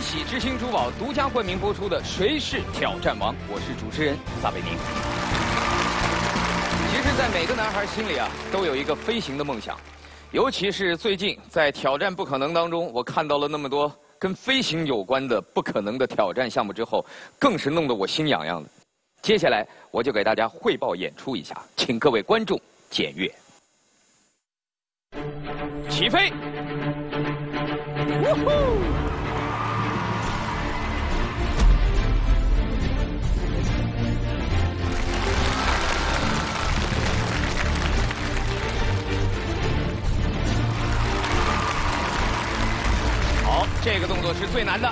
千禧之星珠宝独家冠名播出的《谁是挑战王》，我是主持人撒贝宁。其实，在每个男孩心里啊，都有一个飞行的梦想，尤其是最近在《挑战不可能》当中，我看到了那么多跟飞行有关的不可能的挑战项目之后，更是弄得我心痒痒的。接下来，我就给大家汇报演出一下，请各位观众检阅。起飞！呜呼！好，这个动作是最难的。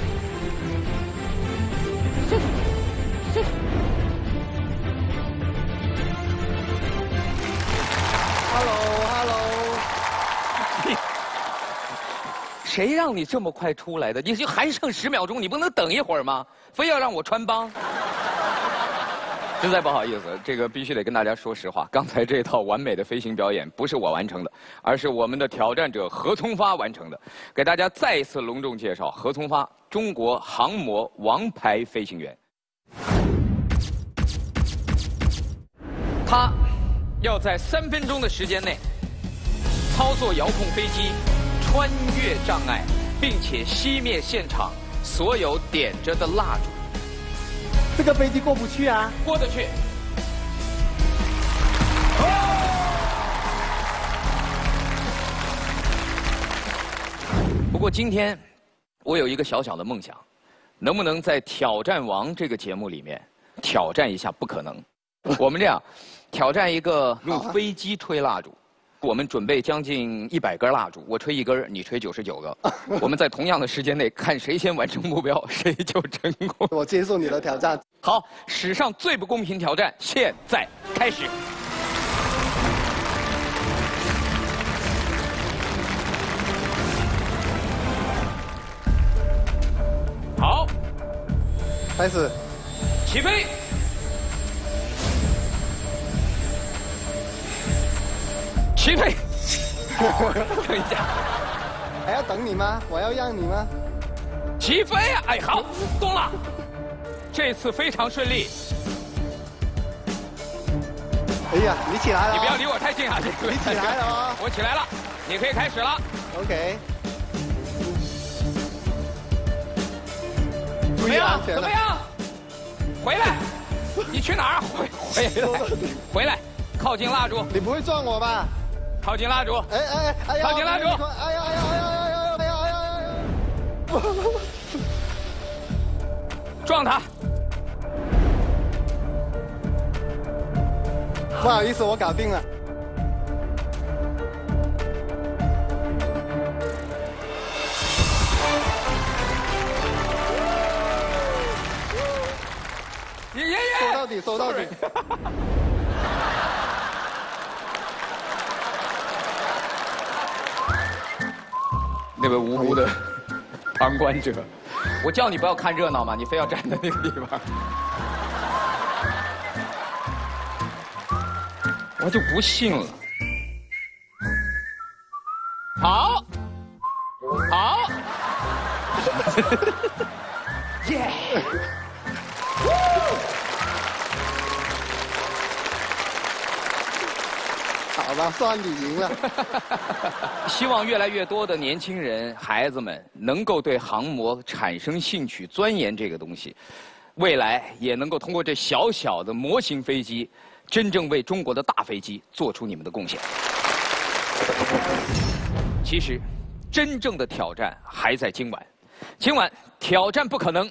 Hello， 谁让你这么快出来的？你就还剩10秒钟，你不能等一会儿吗？非要让我穿帮？实在不好意思，这个必须得跟大家说实话，刚才这套完美的飞行表演不是我完成的，而是我们的挑战者何聪发完成的。给大家再一次隆重介绍何聪发，中国航模王牌飞行员。他要在3分钟的时间内操作遥控飞机，穿越障碍，并且熄灭现场所有点着的蜡烛。这个飞机过不去啊！过得去。不过今天我有一个小小的梦想，能不能在《挑战王》这个节目里面挑战一下不可能？我们这样，挑战一个用飞机吹蜡烛。我们准备将近100根蜡烛，我吹1根，你吹99个。我们在同样的时间内，看谁先完成目标，谁就成功。我接受你的挑战。好，史上最不公平挑战现在开始。好，开始，起飞。起飞！等一下，还要等你吗？我要让你吗？起飞呀！哎，好，动了。这次非常顺利。哎呀，你起来了！你不要离我太近啊！这个你起来了哦！我起来了，你可以开始了。OK。怎么样？怎么样？回来！你去哪儿？回来！靠近蜡烛。你不会撞我吧？靠近蜡烛！哎呀！靠近蜡烛！哎呀！撞他！不好意思，我搞定了。收到底，收到底。那位无辜的旁观者，我叫你不要看热闹嘛，你非要站在那个地方，我就不信了。好，好，耶！好吧，算你赢了。希望越来越多的年轻人、孩子们能够对航模产生兴趣，钻研这个东西，未来也能够通过这小小的模型飞机，真正为中国的大飞机做出你们的贡献。其实，真正的挑战还在今晚。今晚挑战不可能，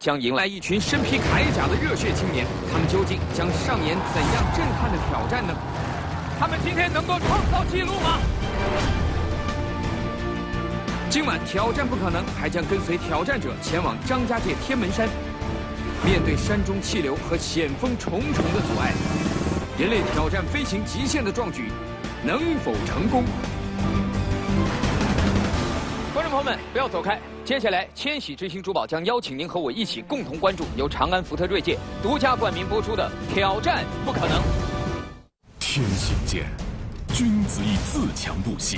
将迎来一群身披铠甲的热血青年，他们究竟将上演怎样震撼的挑战呢？他们今天能够创造纪录吗？今晚挑战不可能，还将跟随挑战者前往张家界天门山。面对山中气流和险峰重重的阻碍，人类挑战飞行极限的壮举，能否成功？观众朋友们，不要走开，接下来千禧之星珠宝将邀请您和我一起共同关注由长安福特锐界独家冠名播出的《挑战不可能》。天行健，君子以自强不息；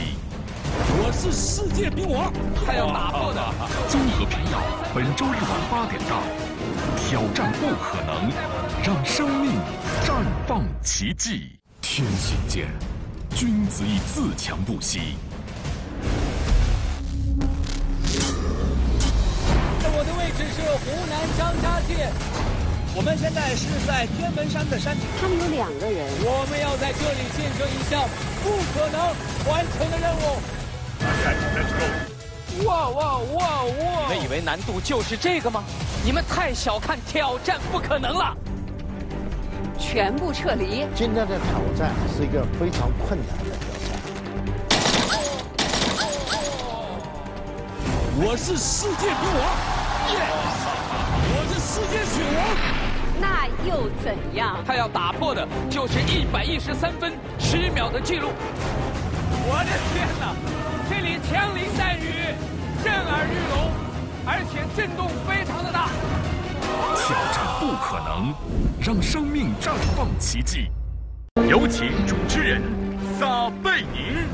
我是世界兵王，还要打破的。综合频道本周日晚8点档，挑战不可能，让生命绽放奇迹。天行健，君子以自强不息。我的位置是湖南张家界，我们现在是在天门山的山顶。他们有2个人，我们要在这里见证一项不可能完成的任务。哇哇哇哇！你们以为难度就是这个吗？你们太小看挑战不可能了。全部撤离。今天的挑战是一个非常困难的挑战。我是世界兵王，我是世界水王。那又怎样？他要打破的就是113分10秒的记录。我的天哪！这里枪林弹雨，震耳欲聋，而且震动非常的大。挑战不可能，让生命绽放奇迹。有请主持人撒贝宁。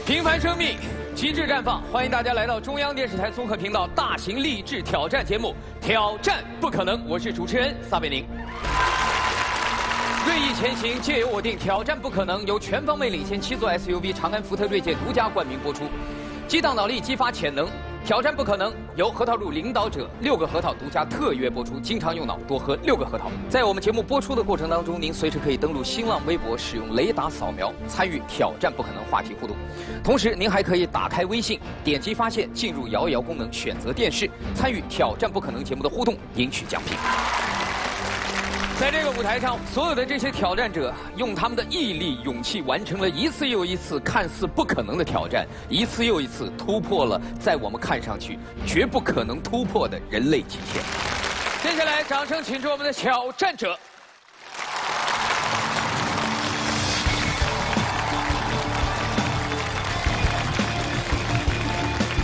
平凡生命，极致绽放，欢迎大家来到中央电视台综合频道大型励志挑战节目《挑战不可能》，我是主持人撒贝宁。锐意前行，皆由我定。挑战不可能由全方位领先7座 SUV 长安福特锐界独家冠名播出，激荡脑力，激发潜能。挑战不可能由核桃乳领导者6个核桃独家特约播出，经常用脑，多喝6个核桃。在我们节目播出的过程当中，您随时可以登录新浪微博，使用雷达扫描参与挑战不可能话题互动。同时，您还可以打开微信，点击发现，进入摇一摇功能，选择电视，参与挑战不可能节目的互动，赢取奖品。在这个舞台上，所有的这些挑战者用他们的毅力、勇气，完成了一次又一次看似不可能的挑战，一次又一次突破了在我们看上去绝不可能突破的人类极限。接下来，掌声请出我们的挑战者。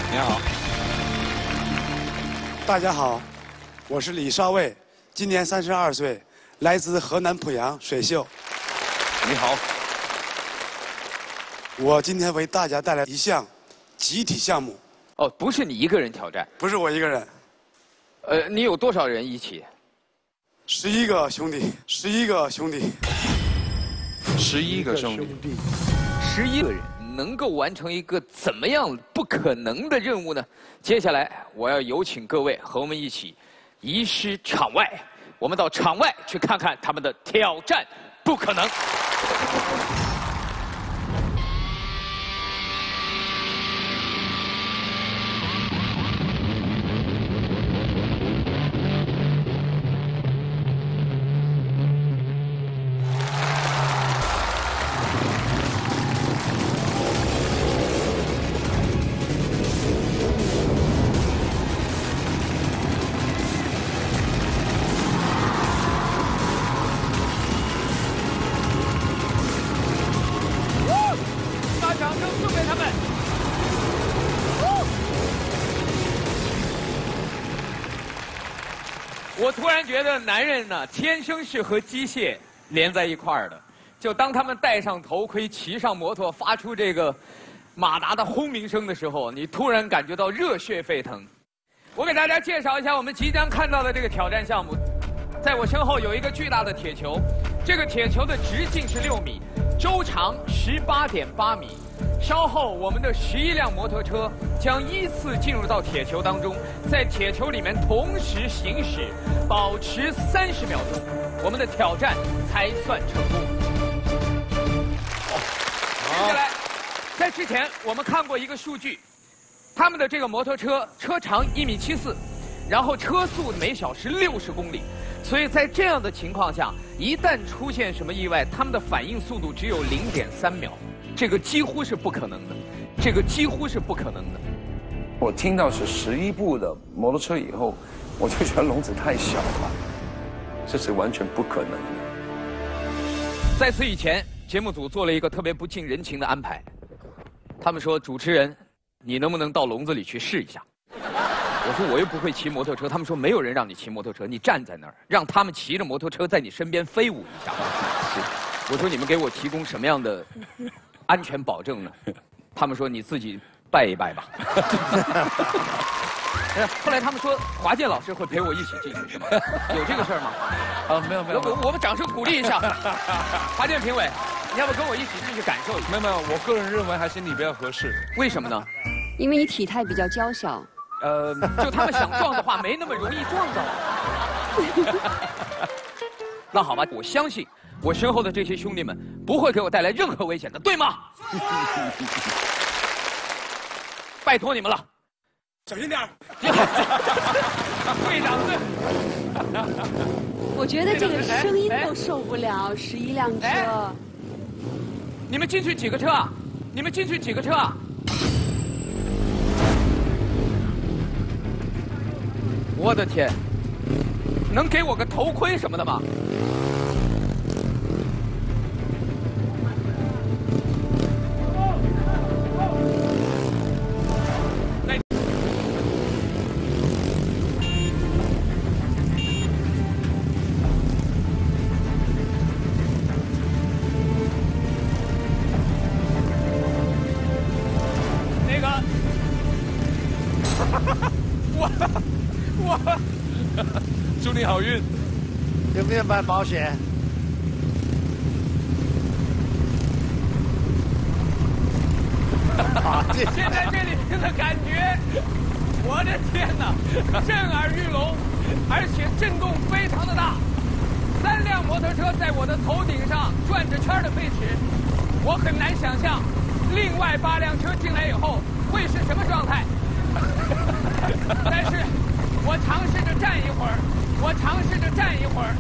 你好，大家好，我是李少卫，今年32岁。来自河南濮阳水秀。你好，我今天为大家带来一项集体项目。哦，不是你一个人挑战？不是我一个人。你有多少人一起？11个兄弟，11个兄弟，11个兄弟，11个人能够完成一个怎么样不可能的任务呢？接下来我要有请各位和我们一起移师场外。我们到场外去看看他们的挑战不可能。我突然觉得男人呢，天生是和机械连在一块儿的。就当他们戴上头盔、骑上摩托，发出这个马达的轰鸣声的时候，你突然感觉到热血沸腾。我给大家介绍一下我们即将看到的这个挑战项目。在我身后有一个巨大的铁球，这个铁球的直径是6米，周长18.8米。稍后，我们的11辆摩托车将依次进入到铁球当中，在铁球里面同时行驶，保持30秒钟，我们的挑战才算成功。接下来，在之前我们看过一个数据，他们的这个摩托车车长1.74米，然后车速每小时60公里，所以在这样的情况下，一旦出现什么意外，他们的反应速度只有0.3秒。这个几乎是不可能的，这个几乎是不可能的。我听到是11部的摩托车以后，我就觉得笼子太小了，这是完全不可能的。在此以前，节目组做了一个特别不近人情的安排，他们说：“主持人，你能不能到笼子里去试一下？”我说我又不会骑摩托车，他们说没有人让你骑摩托车，你站在那儿，让他们骑着摩托车在你身边飞舞一下。我说你们给我提供什么样的安全保证呢？他们说你自己拜一拜吧。后来他们说华健老师会陪我一起进去，是吗？有这个事儿吗？没有。我们掌声鼓励一下华健评委，你要不跟我一起进去感受一下？没有，我个人认为还是你比较合适。为什么呢？因为你体态比较娇小。就他们想撞的话，没那么容易撞到。那好吧，我相信我身后的这些兄弟们不会给我带来任何危险的，对吗？拜托你们了，小心点儿。会长子，我觉得这个声音都受不了，11辆车。你们进去几个车啊？你们进去几个车啊？我的天，能给我个头盔什么的吗？那个，我，祝你好运。有没有买保险？现在这里面的感觉，我的天哪，震耳欲聋，而且震动非常的大。3辆摩托车在我的头顶上转着圈的飞驰，我很难想象，另外8辆车进来以后会是什么状态。但是，我尝试着站一会儿，我尝试着站一会儿。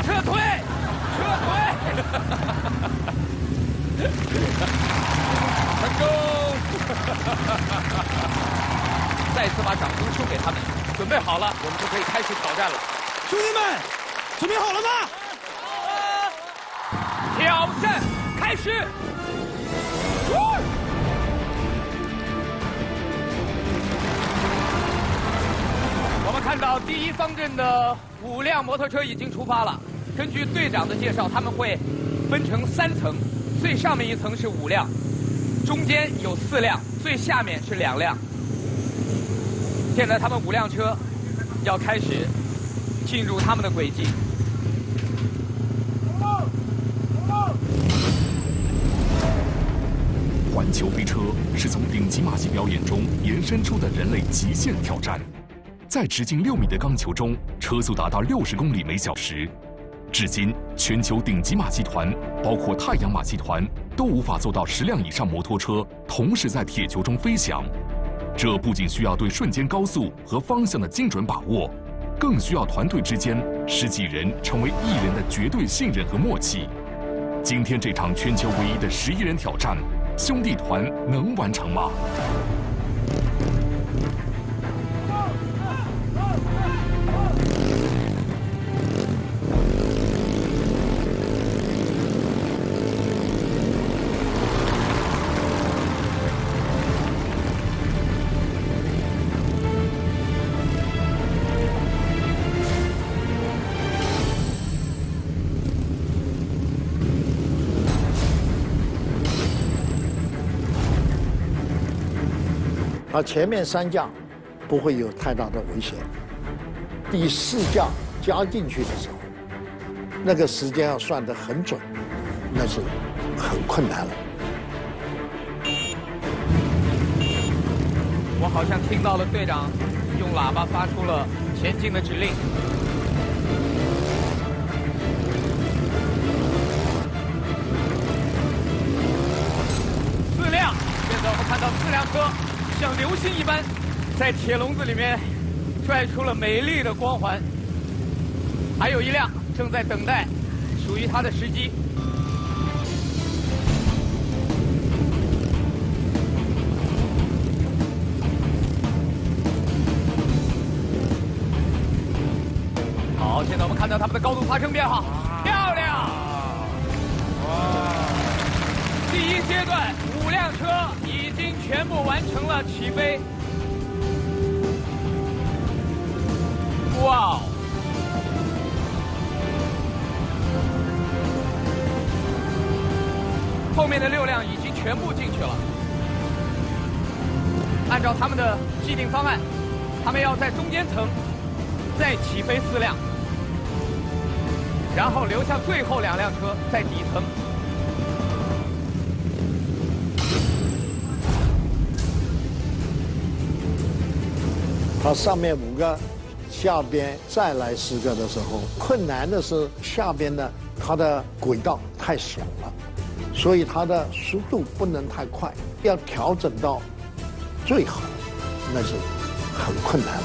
撤退！撤退！成功！再次把掌声送给他们，准备好了，我们就可以开始挑战了。兄弟们，准备好了吗？挑战开始！我们看到第1方阵的5辆摩托车已经出发了。根据队长的介绍，他们会分成3层，最上面1层是5辆，中间有4辆，最下面是2辆。现在他们5辆车要开始进入他们的轨迹。环球飞车是从顶级马戏表演中延伸出的人类极限挑战。在直径6米的钢球中，车速达到60公里每小时。至今，全球顶级马戏团，包括太阳马戏团，都无法做到10辆以上摩托车同时在铁球中飞翔。这不仅需要对瞬间高速和方向的精准把握，更需要团队之间10几人成为1人的绝对信任和默契。今天这场全球唯一的11人挑战，兄弟团能完成吗？而前面3架不会有太大的危险，第4架加进去的时候，那个时间要算得很准，那是很困难了。我好像听到了队长用喇叭发出了前进的指令。4辆，现在我们看到4辆车像流星一般，在铁笼子里面拽出了美丽的光环。还有1辆正在等待属于他的时机。好，现在我们看到他们的高度发生变化，漂亮！第一阶段5辆车已经全部完成了起飞。哇哦！后面的6辆已经全部进去了。按照他们的既定方案，他们要在中间层再起飞4辆，然后留下最后2辆车在底层。它上面5个，下边再来10个的时候，困难的是下边呢，它的轨道太小了，所以它的速度不能太快，要调整到最好，那是很困难了。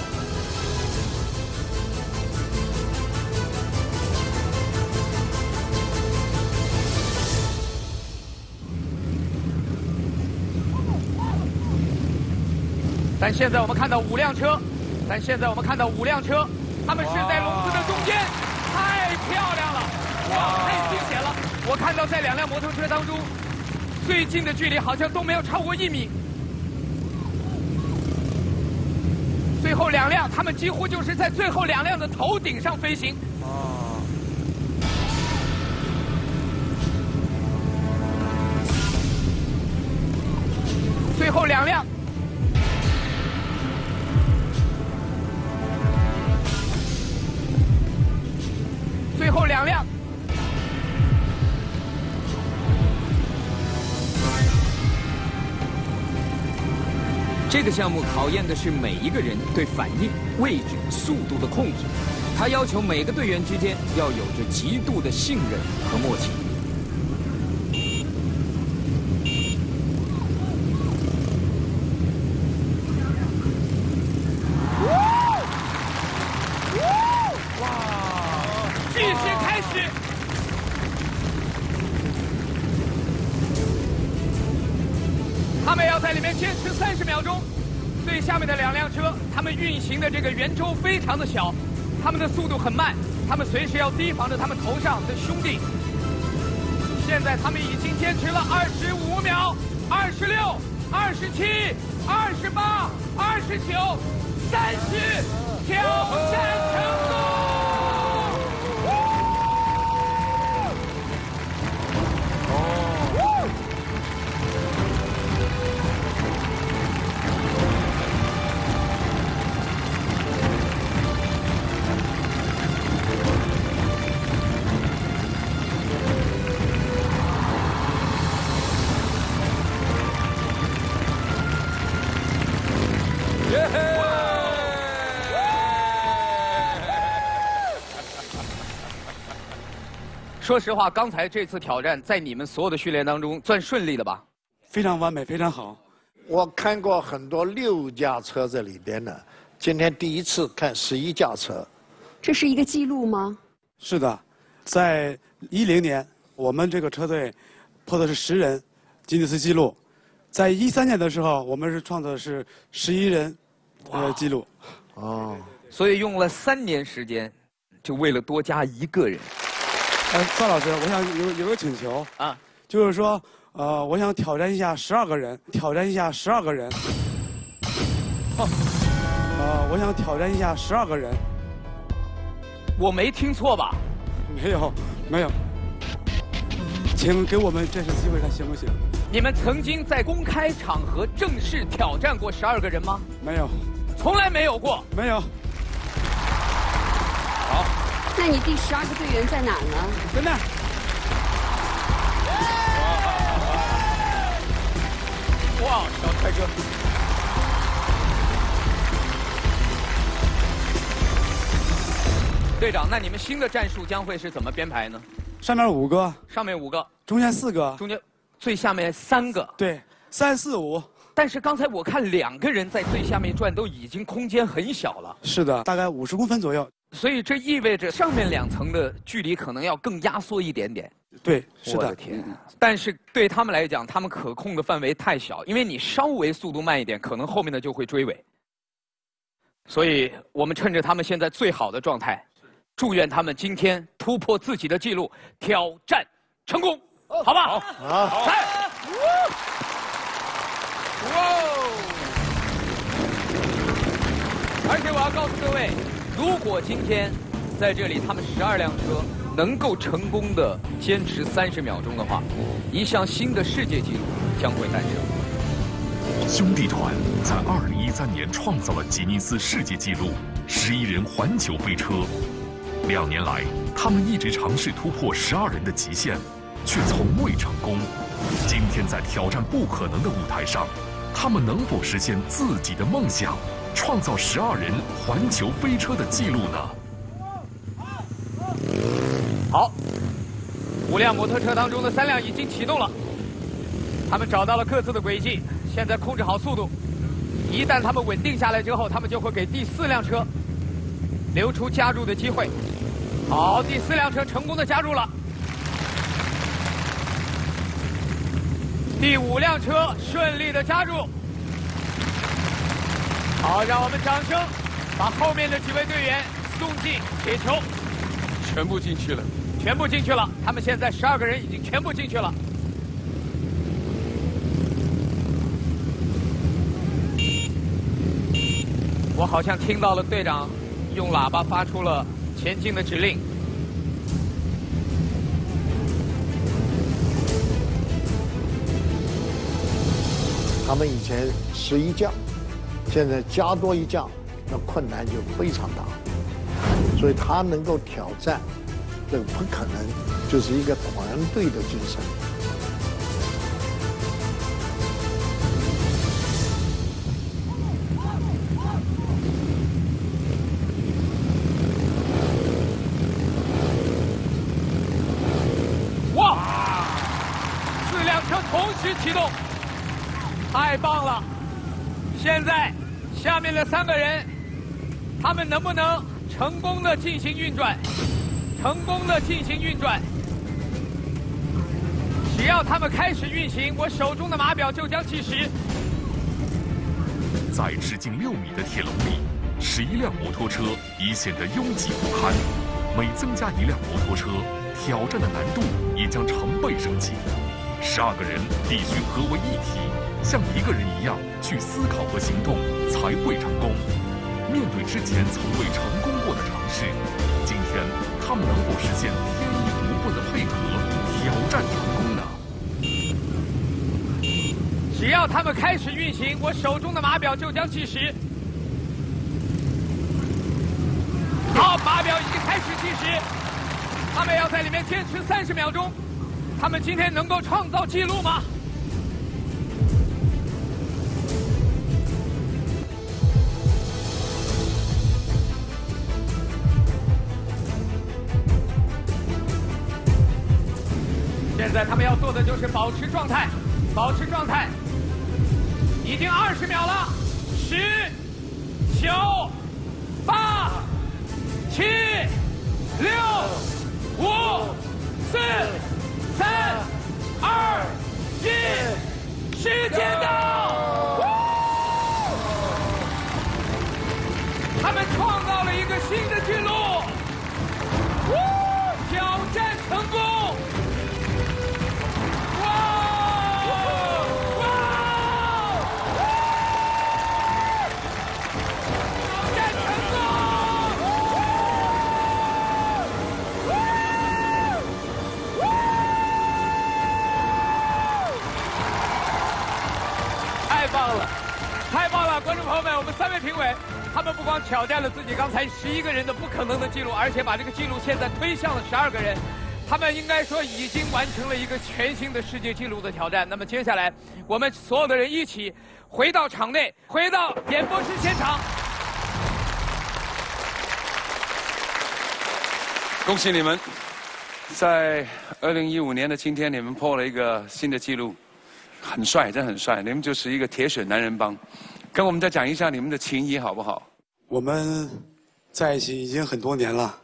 但现在我们看到5辆车，他们是在笼子的中间，太漂亮了，哇，太惊险了！我看到在2辆摩托车当中，最近的距离好像都没有超过1米。最后2辆，他们几乎就是在最后2辆的头顶上飞行。最后2辆。最后2辆，这个项目考验的是每一个人对反应、位置、速度的控制，它要求每个队员之间要有着极度的信任和默契。他们要在里面坚持30秒钟。最下面的2辆车，他们运行的这个圆周非常的小，他们的速度很慢，他们随时要提防着他们头上的兄弟。现在他们已经坚持了25秒、26、27、28、29、30，挑战成功！说实话，刚才这次挑战在你们所有的训练当中算顺利的吧？非常完美，非常好。我看过很多6架车在里边的，今天第一次看11架车。这是一个记录吗？是的，在10年，我们这个车队破的是10人吉尼斯纪录，在13年的时候，我们是创造的是11人纪录。哦，所以用了3年时间，就为了多加1个人。赵老师，我想有个请求啊，就是说，我想挑战一下12个人，我想挑战一下12个人。我没听错吧？没有，请给我们这次机会，看行不行？你们曾经在公开场合正式挑战过12个人吗？没有，从来没有过。没有。好。那你第12个队员在哪呢？在那儿。哇，小帅哥！队长，那你们新的战术将会是怎么编排呢？上面5个，中间4个，中间最下面3个。对，3、4、5。但是刚才我看2个人在最下面转，都已经空间很小了。是的，大概50公分左右。所以这意味着上面2层的距离可能要更压缩一点点。对，是的。我的天！但是对他们来讲，他们可控的范围太小，因为你稍微速度慢一点，可能后面的就会追尾。所以我们趁着他们现在最好的状态，祝愿他们今天突破自己的记录，挑战成功，好吧？好，来！哇！而且我要告诉各位，如果今天在这里他们12辆车能够成功的坚持30秒钟的话，一项新的世界纪录将会诞生。兄弟团在2013年创造了吉尼斯世界纪录11人环球飞车。2年来，他们一直尝试突破12人的极限，却从未成功。今天在挑战不可能的舞台上，他们能否实现自己的梦想，创造12人环球飞车的纪录呢？好，5辆摩托车当中的3辆已经启动了，他们找到了各自的轨迹，现在控制好速度。一旦他们稳定下来之后，他们就会给第4辆车留出加入的机会。好，第4辆车成功的加入了，第5辆车顺利的加入。好，让我们掌声把后面的几位队员送进铁球。全部进去了，全部进去了。他们现在12个人已经全部进去了。我好像听到了队长用喇叭发出了前进的指令。他们以前11将，现在加多1将，那困难就非常大。所以他能够挑战，这个不可能，就是一个团队的精神。哇！4辆车同时启动，太棒了！现在下面的3个人，他们能不能成功的进行运转？成功的进行运转。只要他们开始运行，我手中的码表就将计时。在直径6米的铁笼里，11辆摩托车已显得拥挤不堪。每增加1辆摩托车，挑战的难度也将成倍升级。12个人必须合为一体，像一个人一样去思考和行动，才会成功。面对之前从未成功过的尝试，今天他们能否实现天衣无缝的配合，挑战成功呢？只要他们开始运行，我手中的码表就将计时。好，码表已经开始计时，他们要在里面坚持30秒钟。他们今天能够创造纪录吗？现在他们要做的就是保持状态，保持状态。已经20秒了，10、9、8、7、6、5、4、3、2、1，时间到！他们创造了一个新的纪录，挑战成功！太棒了！观众朋友们，我们3位评委，他们不光挑战了自己刚才11个人的不可能的记录，而且把这个记录现在推向了12个人。他们应该说已经完成了一个全新的世界纪录的挑战。那么接下来，我们所有的人一起回到场内，回到演播室现场。恭喜你们，在2015年的今天，你们破了一个新的纪录。很帅，真很帅！你们就是一个铁血男人帮，跟我们再讲一下你们的情谊好不好？我们在一起已经很多年了，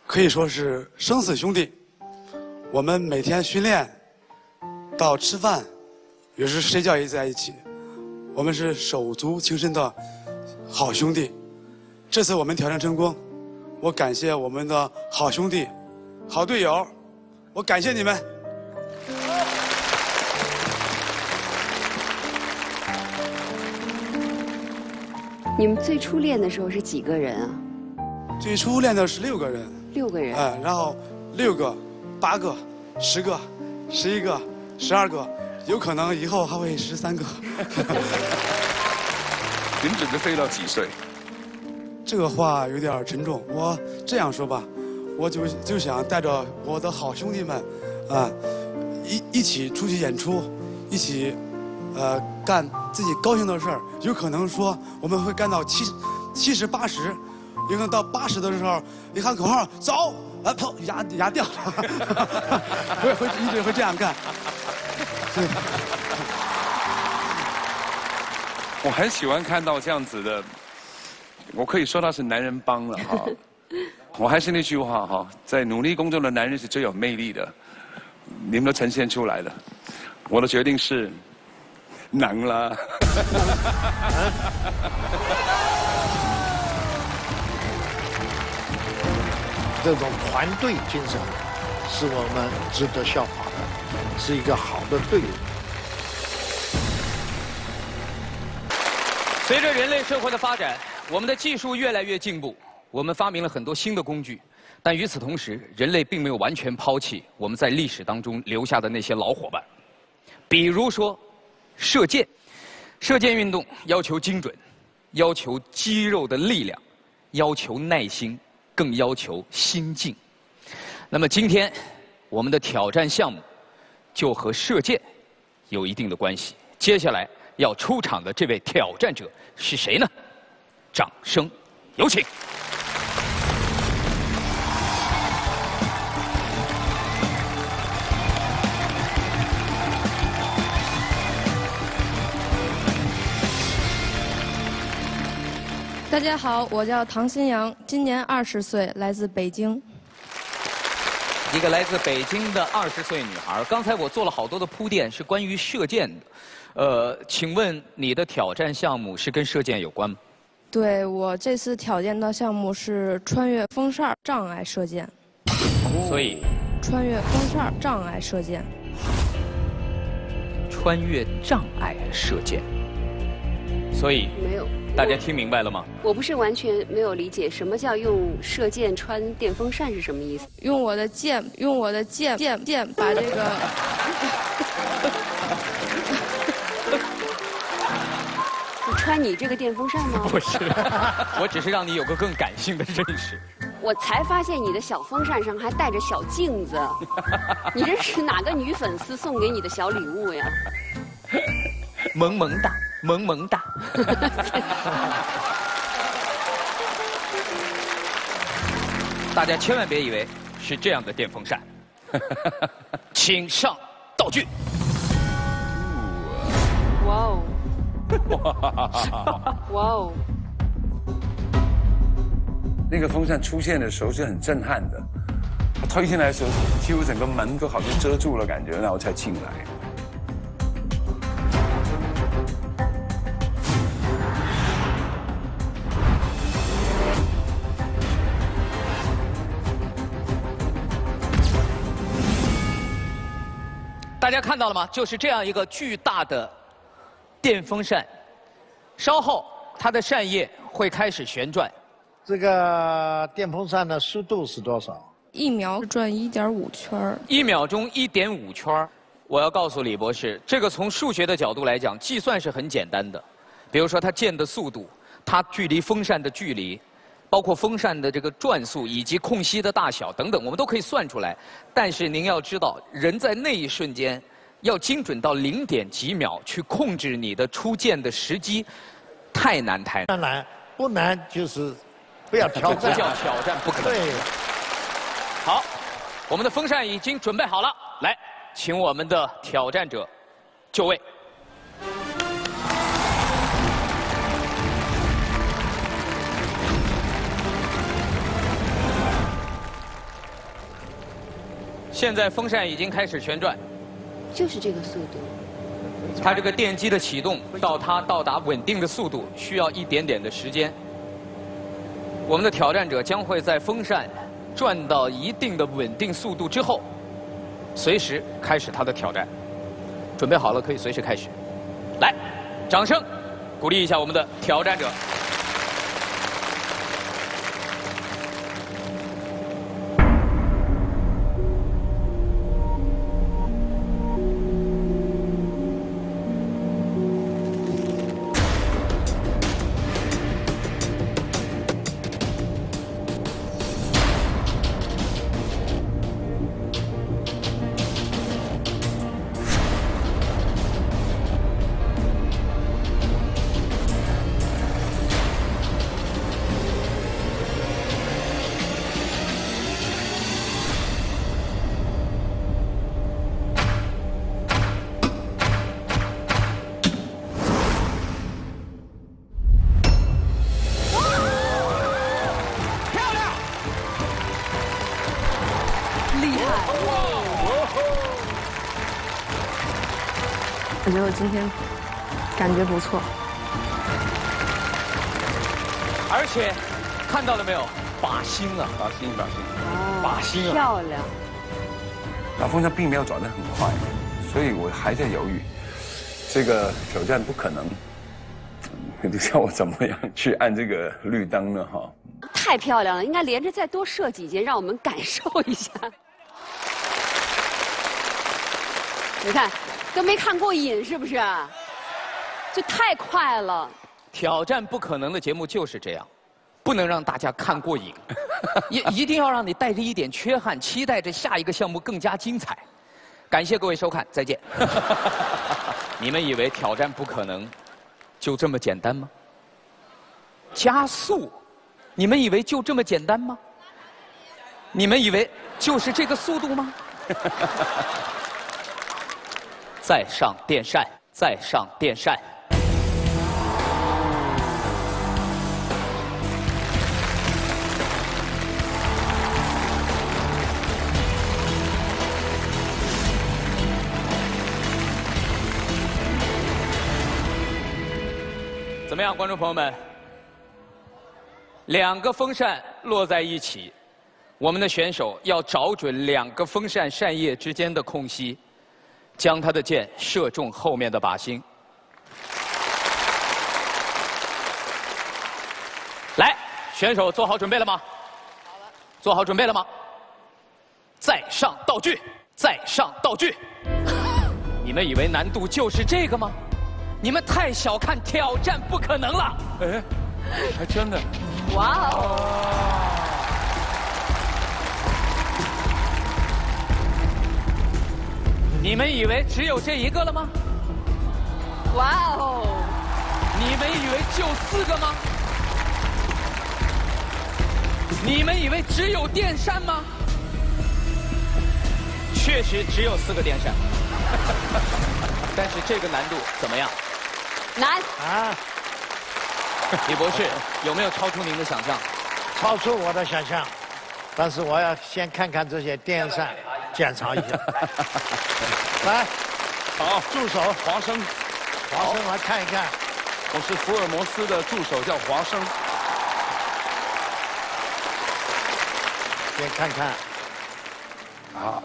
可以说是生死兄弟。我们每天训练，到吃饭，有时睡觉也在一起。我们是手足情深的好兄弟。这次我们挑战成功，我感谢我们的好兄弟、好队友，我感谢你们。你们最初练的时候是几个人啊？最初练的是6个人。6个人。然后6个、8个、10个、11个、12个，有可能以后还会13个。您准备飞到几岁？这个话有点沉重，我这样说吧，我就想带着我的好兄弟们，一起出去演出，一起，干自己高兴的事儿。有可能说我们会干到70、80，有可能到80的时候，一喊口号走，砰，牙掉了。我也会一直会这样干。对。我很喜欢看到这样子的，我可以说他是男人帮了哈。我还是那句话哈，在努力工作的男人是最有魅力的，你们都呈现出来了。我的决定是，能了。这种团队精神是我们值得效法的，是一个好的队伍。随着人类社会的发展，我们的技术越来越进步，我们发明了很多新的工具，但与此同时，人类并没有完全抛弃我们在历史当中留下的那些老伙伴。比如说，射箭，射箭运动要求精准，要求肌肉的力量，要求耐心，更要求心境。那么今天，我们的挑战项目就和射箭有一定的关系。接下来要出场的这位挑战者是谁呢？掌声有请。大家好，我叫唐新阳，今年20岁，来自北京。一个来自北京的20岁女孩。刚才我做了好多的铺垫，是关于射箭的。请问你的挑战项目是跟射箭有关吗？对，我这次挑战的项目是穿越风扇障碍射箭。所以，穿越风扇障碍射箭。穿越障碍射箭。所以没有。大家听明白了吗？我不是完全没有理解，什么叫用射箭穿电风扇是什么意思？用我的箭把这个。穿你这个电风扇吗？不是，我只是让你有个更感性的认识。我才发现你的小风扇上还带着小镜子，你这是哪个女粉丝送给你的小礼物呀？萌萌哒，萌萌哒。大家千万别以为是这样的电风扇，请上道具。哇哦！哇哦！那个风扇出现的时候是很震撼的，它推进来的时候，几乎整个门都好像遮住了感觉，然后才进来。大家看到了吗？就是这样一个巨大的电风扇，稍后它的扇叶会开始旋转。这个电风扇的速度是多少？1秒转1.5圈。1秒钟1.5圈。我要告诉李博士，这个从数学的角度来讲，计算是很简单的。比如说它箭的速度，它距离风扇的距离，包括风扇的这个转速以及空隙的大小等等，我们都可以算出来。但是您要知道，人在那一瞬间要精准到0点几秒去控制你的出箭的时机，太难。当然不难，就是不要挑战。不叫挑战，不可能。对。好，我们的风扇已经准备好了，来，请我们的挑战者就位。现在风扇已经开始旋转，就是这个速度。它这个电机的启动到它到达稳定的速度需要一点点的时间。我们的挑战者将会在风扇转到一定的稳定速度之后，随时开始他的挑战。准备好了，可以随时开始。来，掌声鼓励一下我们的挑战者。我觉得我今天感觉不错，而且看到了没有，靶心啊，靶心啊，漂亮。那风扇并没有转得很快，所以我还在犹豫，这个挑战不可能。你叫我怎么样去按这个绿灯呢？哈，太漂亮了，应该连着再多射几箭，让我们感受一下。你看，都没看过瘾，是不是？这太快了。挑战不可能的节目就是这样，不能让大家看过瘾，一定要让你带着一点缺憾，期待着下一个项目更加精彩。感谢各位收看，再见。你们以为挑战不可能就这么简单吗？加速，你们以为就这么简单吗？你们以为就是这个速度吗？再上电扇，再上电扇。怎么样，观众朋友们？两个风扇落在一起，我们的选手要找准两个风扇扇叶之间的空隙，将他的箭射中后面的靶心。来，选手做好准备了吗？好了。做好准备了吗？再上道具，再上道具。你们以为难度就是这个吗？你们太小看挑战不可能了。哎，还真的。哇哦！你们以为只有这一个了吗？哇哦！你们以为就4个吗？你们以为只有电扇吗？确实只有4个电扇。但是这个难度怎么样？难啊！李博士有没有超出您的想象？超出我的想象，但是我要先看看这些电扇，检查一下。来，好，助手华生，华生来看一看。我是福尔摩斯的助手，叫华生。先看看。啊。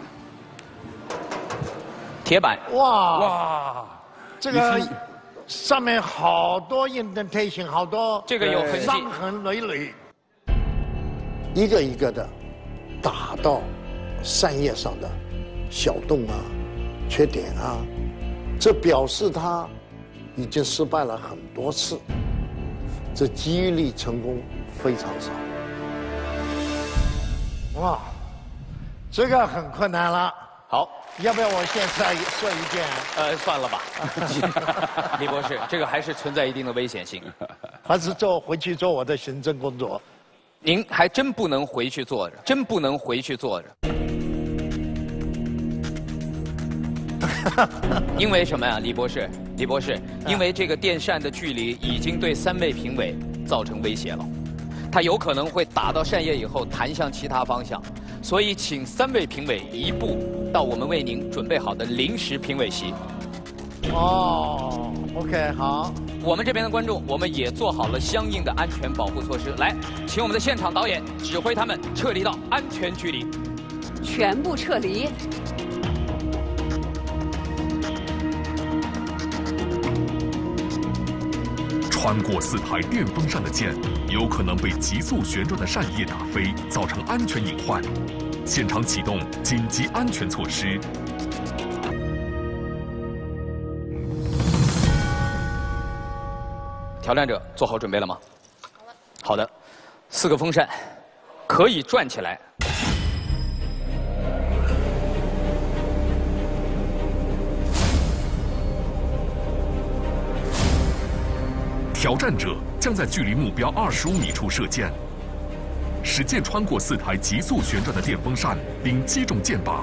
铁板。哇！这个上面好多 indentation， 好多这个有痕迹，伤痕累累，一个一个的打到扇叶上的小洞啊、缺点啊，这表示他已经失败了很多次，这几率成功非常少。哇，这个很困难了。好，要不要我先射一箭？算了吧。李博士，这个还是存在一定的危险性。还是回去做我的行政工作。您还真不能回去坐着，真不能回去坐着。因为什么呀，李博士？李博士，因为这个电扇的距离已经对3位评委造成威胁了，它有可能会打到扇叶以后弹向其他方向。所以请3位评委移步到我们为您准备好的临时评委席。哦 ，OK， 好。我们这边的观众，我们也做好了相应的安全保护措施。来，请我们的现场导演指挥他们撤离到安全距离。全部撤离。穿过4台电风扇的箭，有可能被急速旋转的扇叶打飞，造成安全隐患。现场启动紧急安全措施。挑战者做好准备了吗？好的。4个风扇可以转起来。挑战者将在距离目标25米处射箭，使箭穿过4台急速旋转的电风扇，并击中箭靶。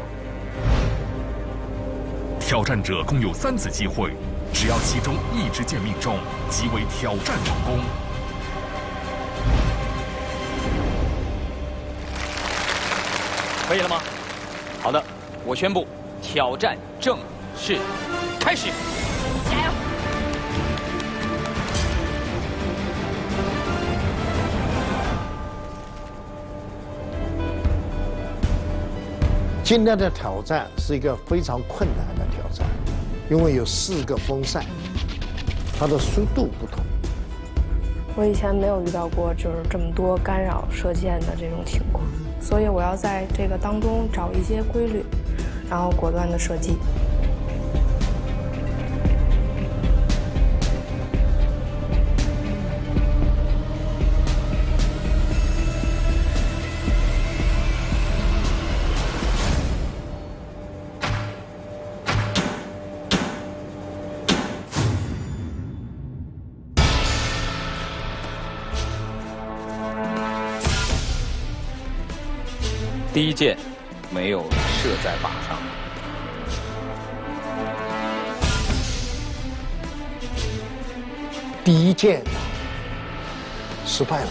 挑战者共有3次机会，只要其中1支箭命中，即为挑战成功。可以了吗？好的，我宣布挑战正式开始。加油！今天的挑战是一个非常困难的挑战，因为有4个风扇，它的速度不同。我以前没有遇到过就是这么多干扰射箭的这种情况，所以我要在这个当中找一些规律，然后果断的射击。第1箭没有射在靶上。第1箭失败了。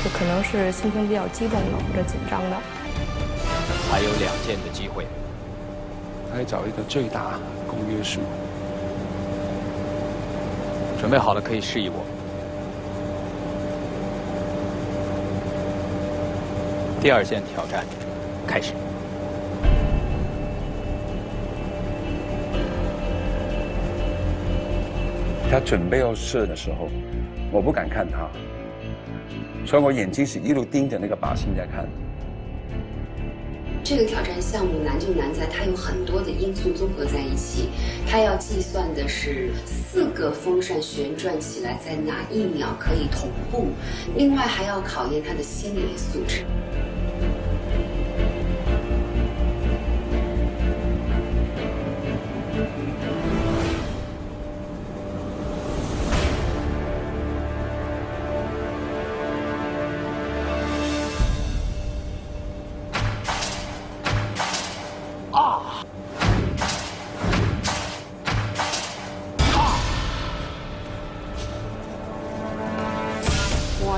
这可能是心情比较激动的或者紧张的。还有2箭的机会。来找一个最大公约数。准备好了，可以示意我。第2箭挑战开始。他准备要射的时候，我不敢看他，所以我眼睛是一路盯着那个靶心在看。这个挑战项目难就难在它有很多的因素综合在一起，它要计算的是4个风扇旋转起来在哪1秒可以同步，另外还要考验他的心理素质。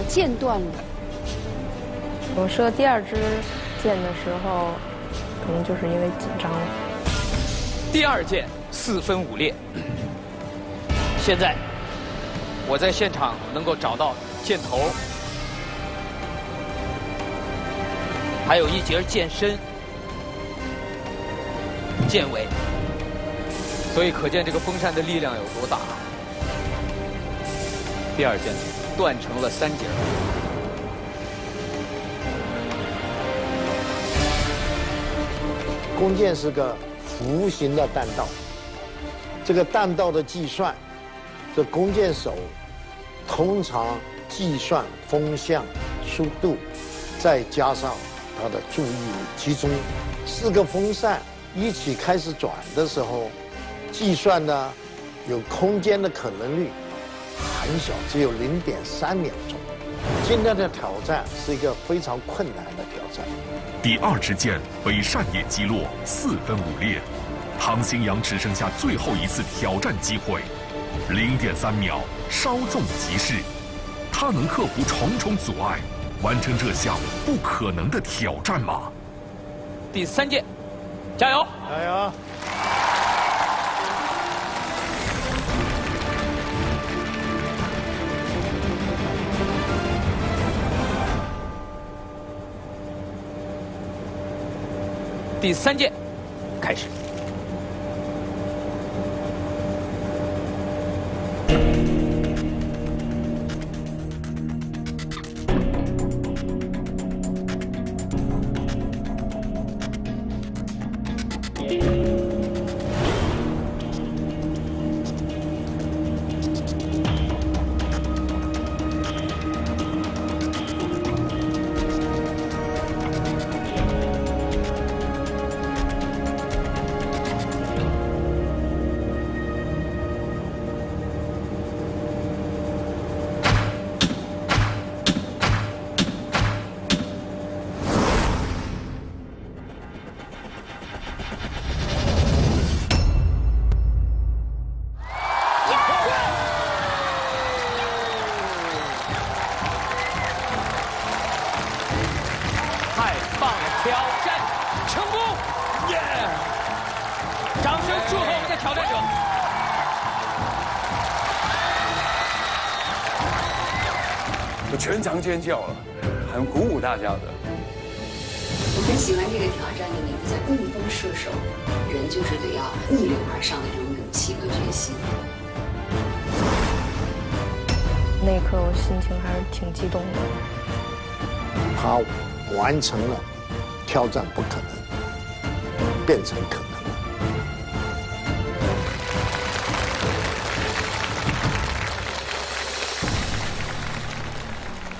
箭断了。我射第2支箭的时候，可能就是因为紧张了。第2箭4分5裂。现在我在现场能够找到箭头，还有1节箭身、箭尾，所以可见这个风扇的力量有多大。第2箭断成了3节。弓箭是个弧形的弹道，这个弹道的计算，这弓箭手通常计算风向、速度，再加上他的注意力集中。4个风扇一起开始转的时候，计算呢有空间的可能率很小，只有0.3秒钟。今天的挑战是一个非常困难的挑战。第2支箭被扇叶击落，4分5裂。唐新阳只剩下最后一次挑战机会，0.3秒，稍纵即逝。他能克服重重阻碍，完成这项不可能的挑战吗？第3届，加油！加油！第3届，开始。全场尖叫了，很鼓舞大家的。我很喜欢这个挑战的名字叫逆风射手，人就是得要逆流而上的这种勇气和决心。那一刻我心情还是挺激动的。他完成了挑战不可能，变成可能。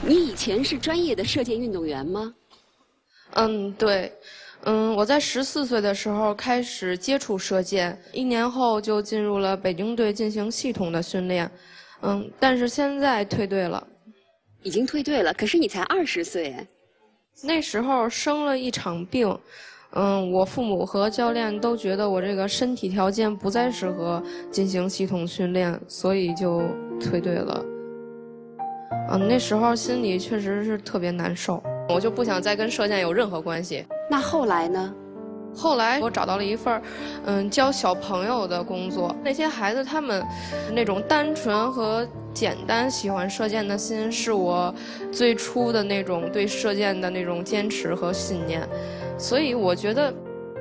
你以前是专业的射箭运动员吗？对，我在14岁的时候开始接触射箭，1年后就进入了北京队进行系统的训练，但是现在退队了。已经退队了，可是你才20岁哎。那时候生了一场病，我父母和教练都觉得我这个身体条件不再适合进行系统训练，所以就退队了。那时候心里确实是特别难受，我就不想再跟射箭有任何关系。那后来呢？后来我找到了一份教小朋友的工作。那些孩子他们那种单纯和简单喜欢射箭的心，是我最初的那种对射箭的那种坚持和信念。所以我觉得，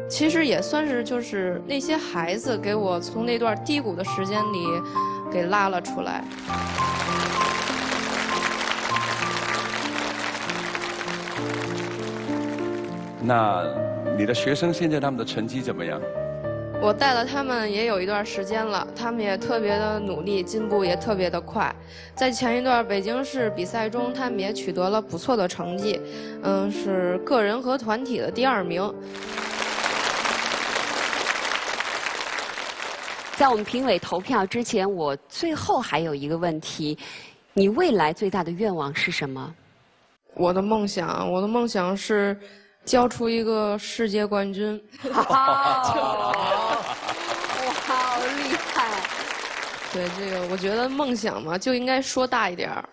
其实也算是就是那些孩子给我从那段低谷的时间里给拉了出来。那你的学生现在他们的成绩怎么样？我带了他们也有一段时间了，他们也特别的努力，进步也特别的快。在前一段北京市比赛中，他们也取得了不错的成绩，是个人和团体的第2名。在我们评委投票之前，我最后还有一个问题：你未来最大的愿望是什么？我的梦想是教出一个世界冠军。我好厉害！对这个，我觉得梦想嘛，就应该说大一点儿。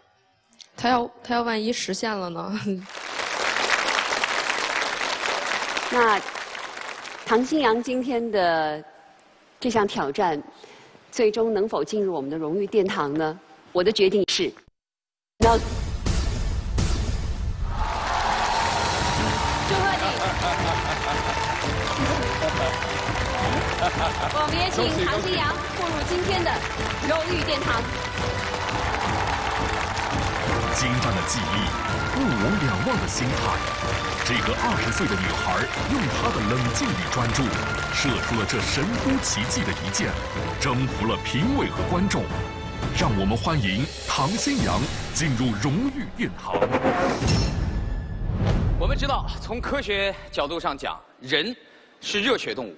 他要万一实现了呢？那唐新阳今天的这项挑战，最终能否进入我们的荣誉殿堂呢？我的决定是能。我们也请唐新阳步入今天的荣誉殿堂。精湛的技艺，不无两忘的心态，这个20岁的女孩用她的冷静与专注，射出了这神乎其技的一箭，征服了评委和观众。让我们欢迎唐新阳进入荣誉殿堂。我们知道，从科学角度上讲，人是热血动物，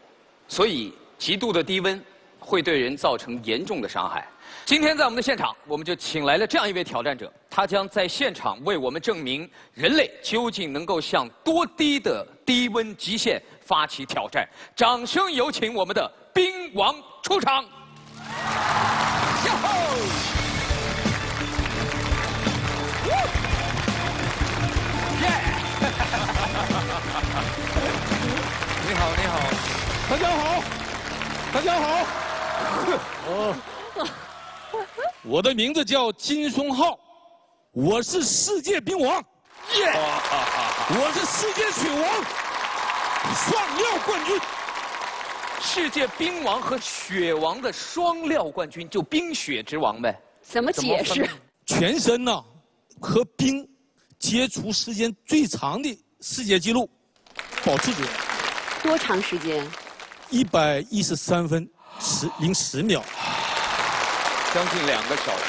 所以极度的低温会对人造成严重的伤害。今天在我们的现场，我们就请来了这样一位挑战者，他将在现场为我们证明人类究竟能够向多低的低温极限发起挑战。掌声有请我们的冰王出场。大家好，大家好。我的名字叫金松浩，我是世界冰王，耶！我是世界雪王，双料冠军。世界冰王和雪王的双料冠军，就冰雪之王呗？怎么解释？全身呢和冰接触时间最长的世界纪录保持者。多长时间？113分10秒，将近2个小时。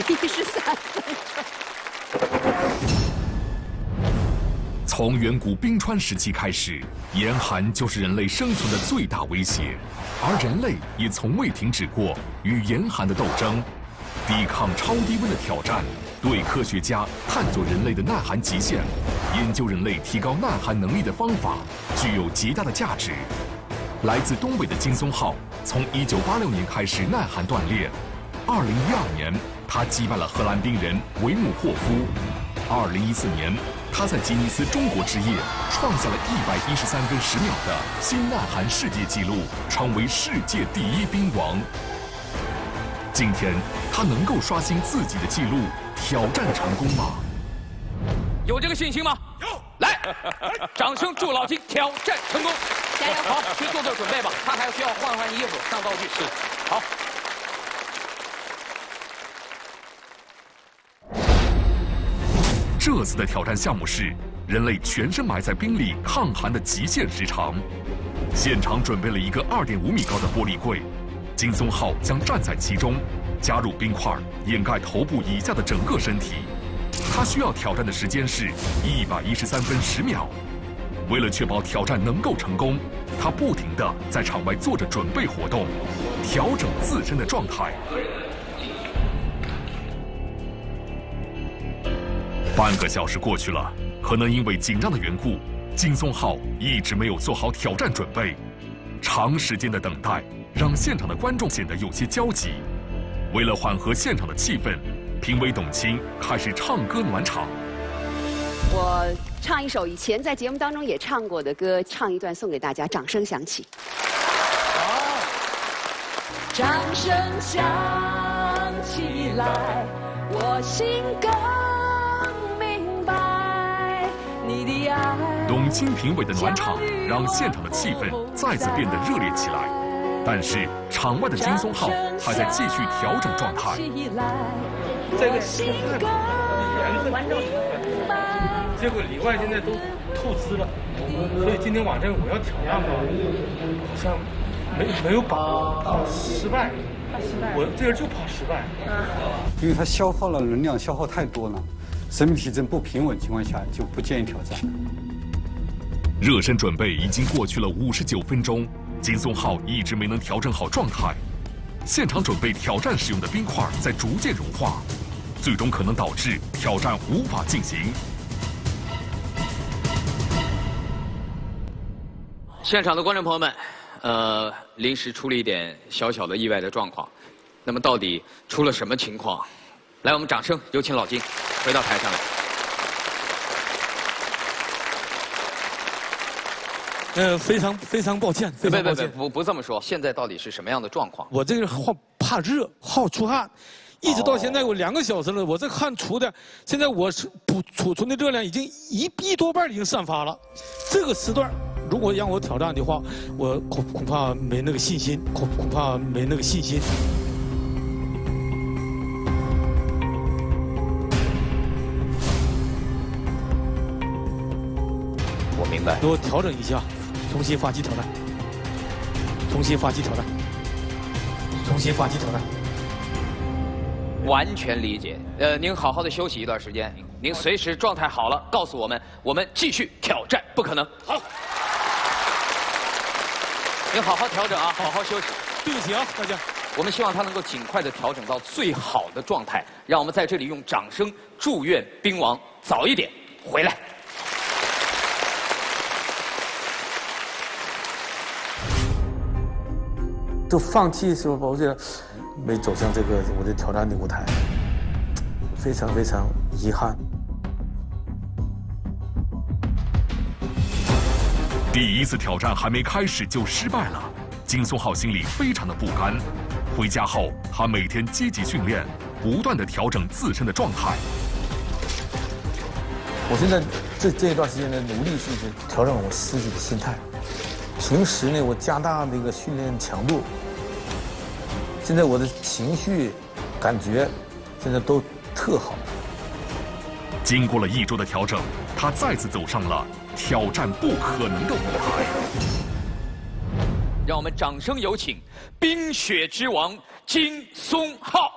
113分。从远古冰川时期开始，严寒就是人类生存的最大威胁，而人类也从未停止过与严寒的斗争。抵抗超低温的挑战，对科学家探索人类的耐寒极限，研究人类提高耐寒能力的方法，具有极大的价值。来自东北的金松浩，从1986年开始耐寒锻炼，2012年他击败了荷兰冰人维姆霍夫。2014年，他在吉尼斯中国之夜创下了113分10秒的新耐寒世界纪录，成为世界第1冰王。今天，他能够刷新自己的纪录，挑战成功吗？有这个信心吗？有。来，掌声祝老金挑战成功！加油！好，去做准备吧。他还需要换衣服、上道具。是，好。这次的挑战项目是人类全身埋在冰里抗寒的极限时长。现场准备了一个2.5米高的玻璃柜。金松浩将站在其中，加入冰块掩盖头部以下的整个身体。他需要挑战的时间是113分10秒。为了确保挑战能够成功，他不停地在场外做着准备活动，调整自身的状态。半个小时过去了，可能因为紧张的缘故，金松浩一直没有做好挑战准备。长时间的等待让现场的观众显得有些焦急。为了缓和现场的气氛，评委董卿开始唱歌暖场。我唱一首以前在节目当中也唱过的歌，唱一段送给大家，掌声响起。掌声响起来，我心更明白你的爱。董卿评委的暖场让现场的气氛再次变得热烈起来，但是场外的金松浩还在继续调整状态。这个是颜色，结果里外现在都透支了，所以今天晚上我要挑战吧，好像没有把握，怕失败。我这人就怕失败，因为它消耗了能量，消耗太多了，生命体征不平稳情况下就不建议挑战。热身准备已经过去了59分钟，金松浩一直没能调整好状态。现场准备挑战使用的冰块在逐渐融化，最终可能导致挑战无法进行。现场的观众朋友们，临时出了一点小小的意外的状况，那么到底出了什么情况？来，我们掌声有请老金回到台上来。非常抱歉，非常抱歉。不这么说，现在到底是什么样的状况？我这个怕热，好出汗，一直到现在我2个小时了，我这汗出的，现在我储存的热量已经一多半已经散发了。这个时段如果让我挑战的话，我恐怕没那个信心，恐怕没那个信心。我明白。给我调整一下。重新发起挑战，重新发起挑战，重新发起挑战。完全理解。您好好的休息一段时间，您随时状态好了告诉我们，我们继续挑战。不可能。好。您好好调整啊，好好休息。对不起啊，大家。我们希望他能够尽快的调整到最好的状态，让我们在这里用掌声祝愿冰王早一点回来。都放弃的时候，我觉得没走向这个我的挑战的舞台，非常遗憾。第一次挑战还没开始就失败了，金松浩心里非常的不甘。回家后，他每天积极训练，不断的调整自身的状态。我现在这一段时间的努力是调整我自己的心态。平时呢，我加大这个训练强度。现在我的情绪、感觉，现在都特好。经过了1周的调整，他再次走上了挑战不可能的舞台。让我们掌声有请冰雪之王金松浩。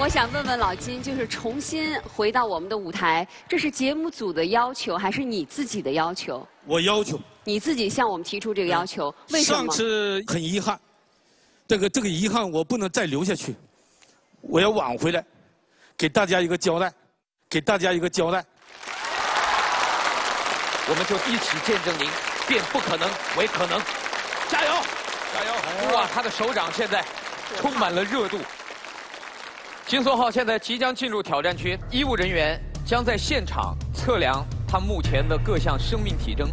我想问问老金，就是重新回到我们的舞台，这是节目组的要求，还是你自己的要求？我要求。你自己向我们提出这个要求，为什么？上次很遗憾，这个遗憾我不能再留下去，我要挽回来，给大家一个交代，给大家一个交代。我们就一起见证您变不可能为可能，加油！加油！哇，他的手掌现在充满了热度。金松浩现在即将进入挑战区，医务人员将在现场测量他目前的各项生命体征、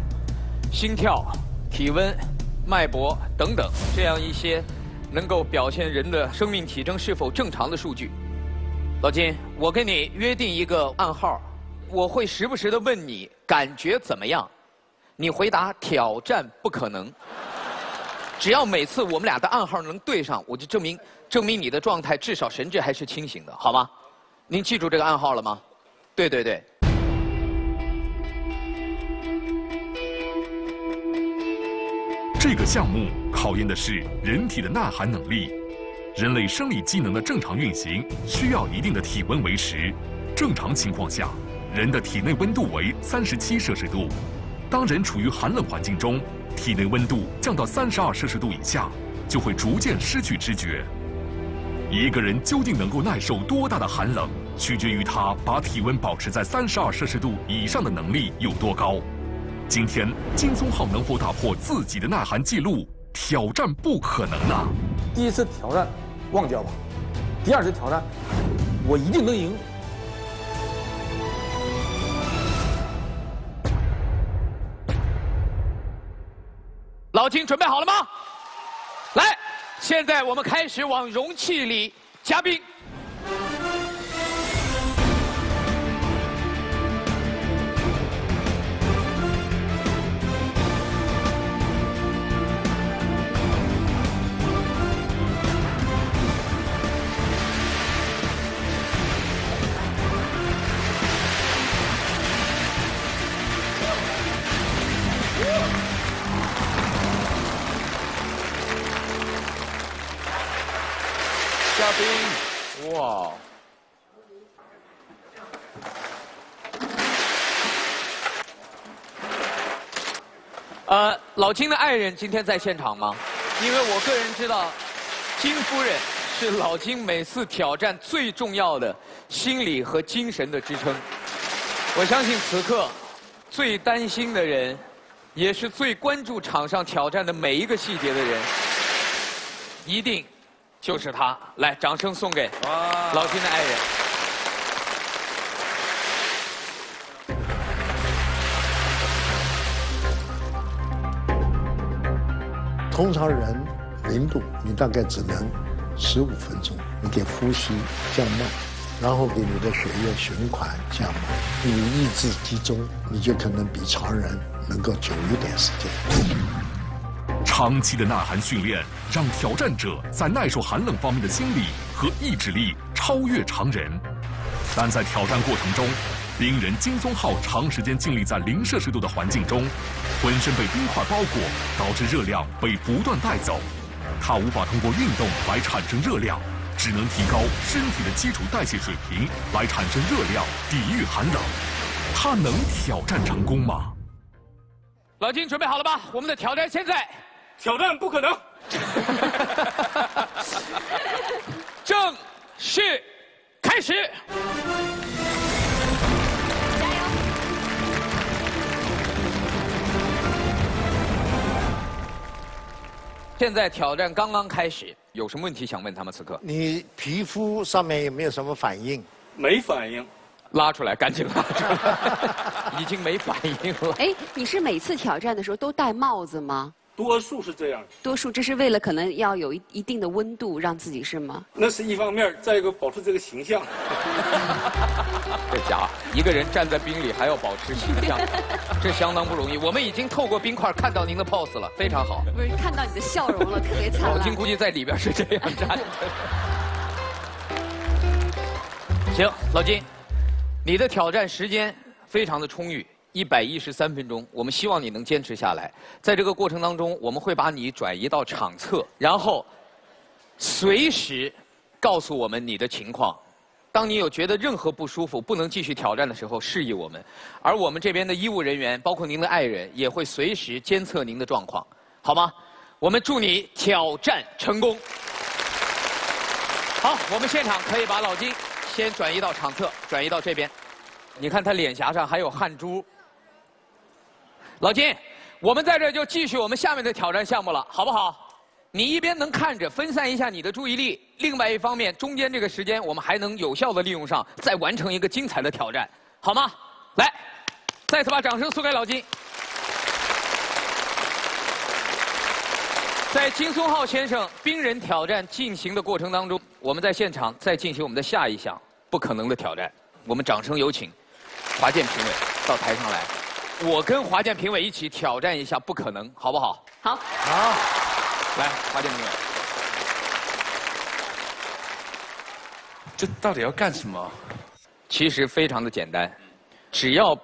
心跳、体温、脉搏等等这样一些能够表现人的生命体征是否正常的数据。老金，我跟你约定一个暗号，我会时不时地问你感觉怎么样，你回答挑战不可能。只要每次我们俩的暗号能对上，我就证明你的状态至少神志还是清醒的，好吗？您记住这个暗号了吗？对对对。这个项目考验的是人体的呐喊能力。人类生理机能的正常运行需要一定的体温维持。正常情况下，人的体内温度为37摄氏度。当人处于寒冷环境中，体内温度降到32摄氏度以下，就会逐渐失去知觉。一个人究竟能够耐受多大的寒冷，取决于他把体温保持在32摄氏度以上的能力有多高。今天金松浩能否打破自己的呐喊记录？挑战不可能啊！第一次挑战忘掉吧，第二次挑战我一定能赢。老金准备好了吗？来，现在我们开始往容器里加冰。加冰，哇！老金的爱人今天在现场吗？因为我个人知道，金夫人是老金每次挑战最重要的心理和精神的支撑。我相信此刻最担心的人，也是最关注场上挑战的每一个细节的人，一定就是他。来，掌声送给老金的爱人。通常人0度，你大概只能15分钟，你给呼吸降慢，然后给你的血液循环降慢，你意志集中，你就可能比常人能够久一点时间。长期的呐喊训练让挑战者在耐受寒冷方面的心理和意志力超越常人，但在挑战过程中，冰人金松浩长时间浸历在0摄氏度的环境中，浑身被冰块包裹，导致热量被不断带走。他无法通过运动来产生热量，只能提高身体的基础代谢水平来产生热量，抵御寒冷。他能挑战成功吗？老金准备好了吧？我们的挑战现在，挑战不可能。正式开始。现在挑战刚刚开始，有什么问题想问他们？此刻你皮肤上面有没有什么反应？没反应。拉出来，赶紧拉出来，已经没反应了。哎，你是每次挑战的时候都戴帽子吗？多数是这样。多数这是为了可能要有一定的温度，让自己是吗？那是一方面，再一个保持这个形象。这假，一个人站在冰里还要保持形象，这相当不容易。我们已经透过冰块看到您的 pose 了，非常好。不是看到你的笑容了，特别灿烂。老金估计在里边是这样站的。行，老金，你的挑战时间非常的充裕，113分钟。我们希望你能坚持下来。在这个过程当中，我们会把你转移到场侧，然后随时告诉我们你的情况。当你有觉得任何不舒服、不能继续挑战的时候，示意我们。而我们这边的医务人员，包括您的爱人，也会随时监测您的状况，好吗？我们祝你挑战成功。好，我们现场可以把老金先转移到场侧，转移到这边。你看他脸颊上还有汗珠。老金，我们在这就继续我们下面的挑战项目了，好不好？你一边能看着分散一下你的注意力，另外一方面中间这个时间我们还能有效的利用上，再完成一个精彩的挑战，好吗？来，再次把掌声送给老金。在金松浩先生冰人挑战进行的过程当中，我们在现场再进行我们的下一项不可能的挑战。我们掌声有请华健评委到台上来，我跟华健评委一起挑战一下不可能，好不好？好。好。来，华健评委，这到底要干什么？其实非常的简单，只要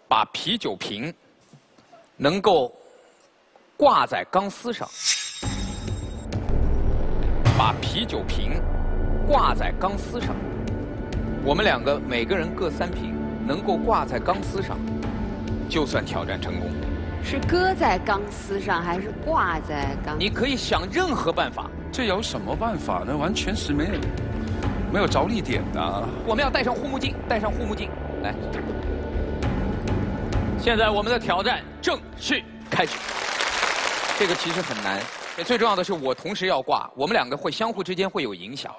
把啤酒瓶能够挂在钢丝上，把啤酒瓶挂在钢丝上，我们两个每个人各3瓶，能够挂在钢丝上，就算挑战成功。是搁在钢丝上还是挂在钢丝？你可以想任何办法。这有什么办法呢？完全是没有着力点的。我们要戴上护目镜，戴上护目镜。来，现在我们的挑战正式开始。这个其实很难，最重要的是我同时要挂，我们两个会相互之间会有影响。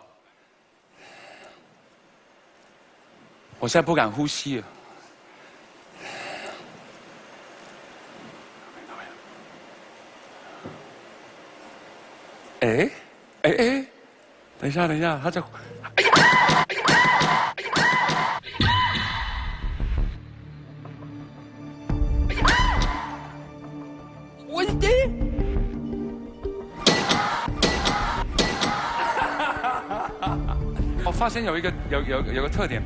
我现在不敢呼吸了。哎，等一下，他在，哎呀，我我发现有一个特点，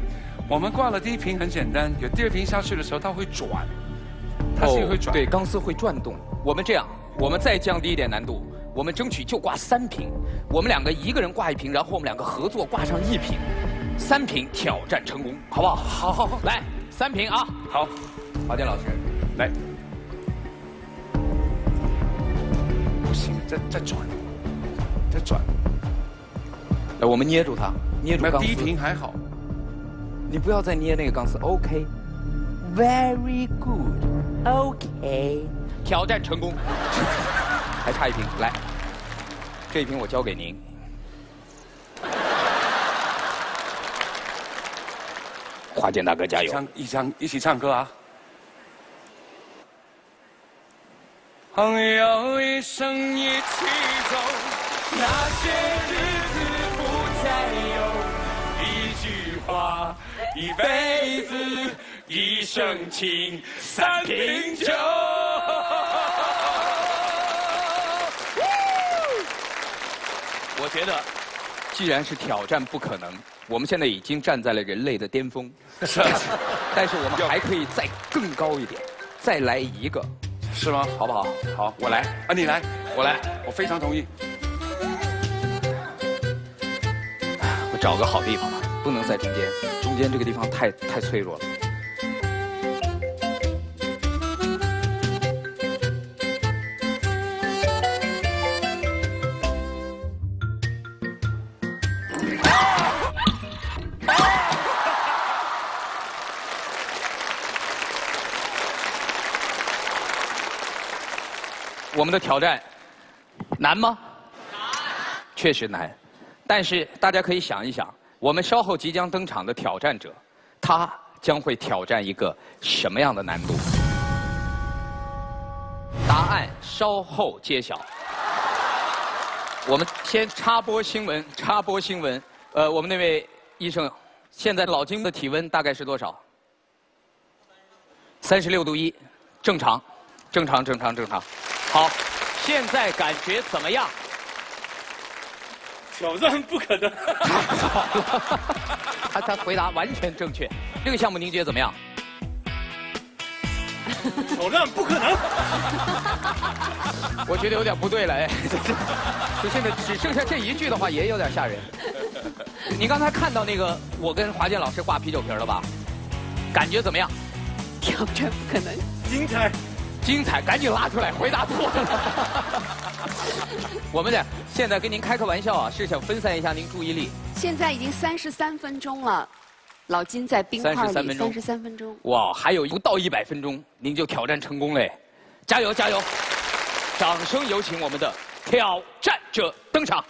我们挂了第1瓶很简单，有第2瓶下去的时候它会转，它是会转，对，钢丝会转动。我们这样，我们再降低一点难度。我们争取就挂3瓶，我们两个一个人挂1瓶，然后我们两个合作挂上1瓶，3瓶挑战成功，好不好？好，来3瓶啊！好，华健老师，来，不行，再转，来，我们捏住它，捏住钢丝。第1瓶还好，你不要再捏那个钢丝 ，OK？Very good，OK， 挑战成功。还差1瓶，来，这1瓶我交给您。华健大哥加油！一起唱歌啊！朋友一生一起走，那些日子不再有，一句话，一辈子，一生情，3瓶酒。我觉得，既然是挑战不可能，我们现在已经站在了人类的巅峰，但是我们还可以再更高一点，再来1个，是吗？好不好？好，我来啊，你来，我来，我非常同意。我找个好地方吧，不能在中间，中间这个地方太脆弱了。我们的挑战难吗？确实难，但是大家可以想一想，我们稍后即将登场的挑战者，他将会挑战一个什么样的难度？答案稍后揭晓。我们先插播新闻，插播新闻。我们那位医生，现在老金的体温大概是多少？36度1，正常，正常，正常，正常。好，现在感觉怎么样？挑战不可能。他回答完全正确。这个项目您觉得怎么样？挑战不可能。我觉得有点不对了，哎，就现在只剩下这一句的话，也有点吓人。你刚才看到那个我跟华健老师挂啤酒瓶了吧？感觉怎么样？挑战不可能。精彩，精彩，赶紧拉出来，回答错了。我们现在跟您开个玩笑啊，是想分散一下您注意力。现在已经33分钟了，老金在冰块里33分钟。哇，还有不到100分钟，您就挑战成功嘞！加油，加油！掌声有请我们的挑战者登场。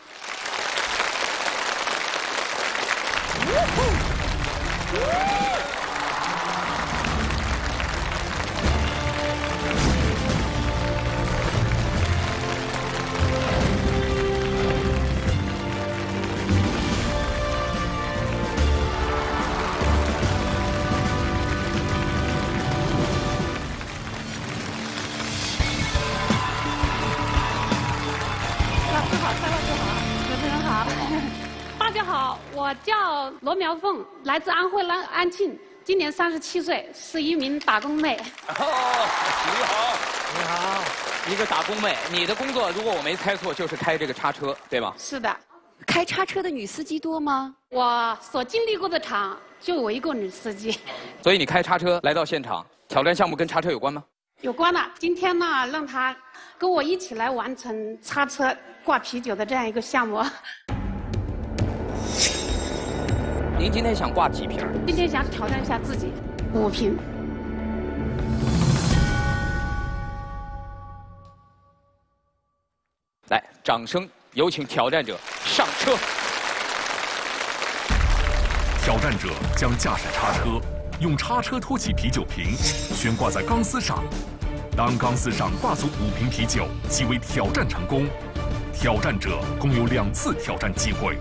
大家好，我叫罗苗凤，来自安徽安庆，今年37岁，是一名打工妹。你好，你好，一个打工妹。你的工作，如果我没猜错，就是开这个叉车，对吗？是的。开叉车的女司机多吗？我所经历过的厂，就我一个女司机。所以你开叉车来到现场，挑战项目跟叉车有关吗？有关的。今天呢，让她跟我一起来完成叉车挂啤酒的这样一个项目。您今天想挂几瓶？今天想挑战一下自己，5瓶。来，掌声有请挑战者上车。挑战者将驾驶叉车，用叉车托起啤酒瓶，悬挂在钢丝上。当钢丝上挂足5瓶啤酒，即为挑战成功。挑战者共有2次挑战机会。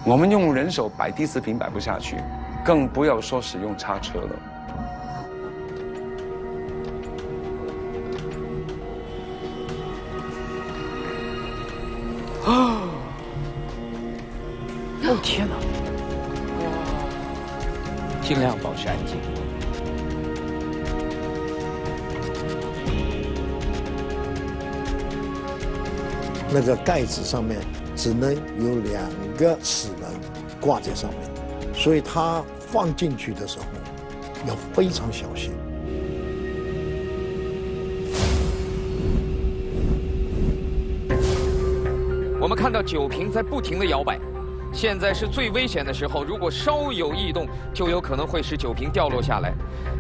我们用人手摆第4瓶摆不下去，更不要说使用叉车了。哦天哪！尽量保持安静。那个盖子上面只能有2个齿轮挂在上面，所以它放进去的时候要非常小心。我们看到酒瓶在不停地摇摆，现在是最危险的时候，如果稍有异动，就有可能会使酒瓶掉落下来。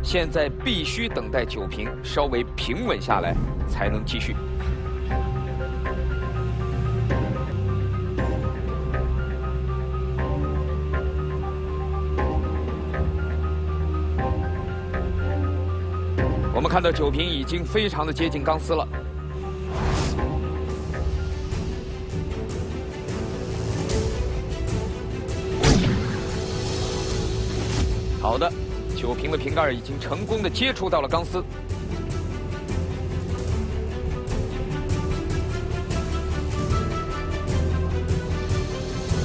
现在必须等待酒瓶稍微平稳下来，才能继续。我们看到酒瓶已经非常的接近钢丝了。好的，酒瓶的瓶盖已经成功的接触到了钢丝。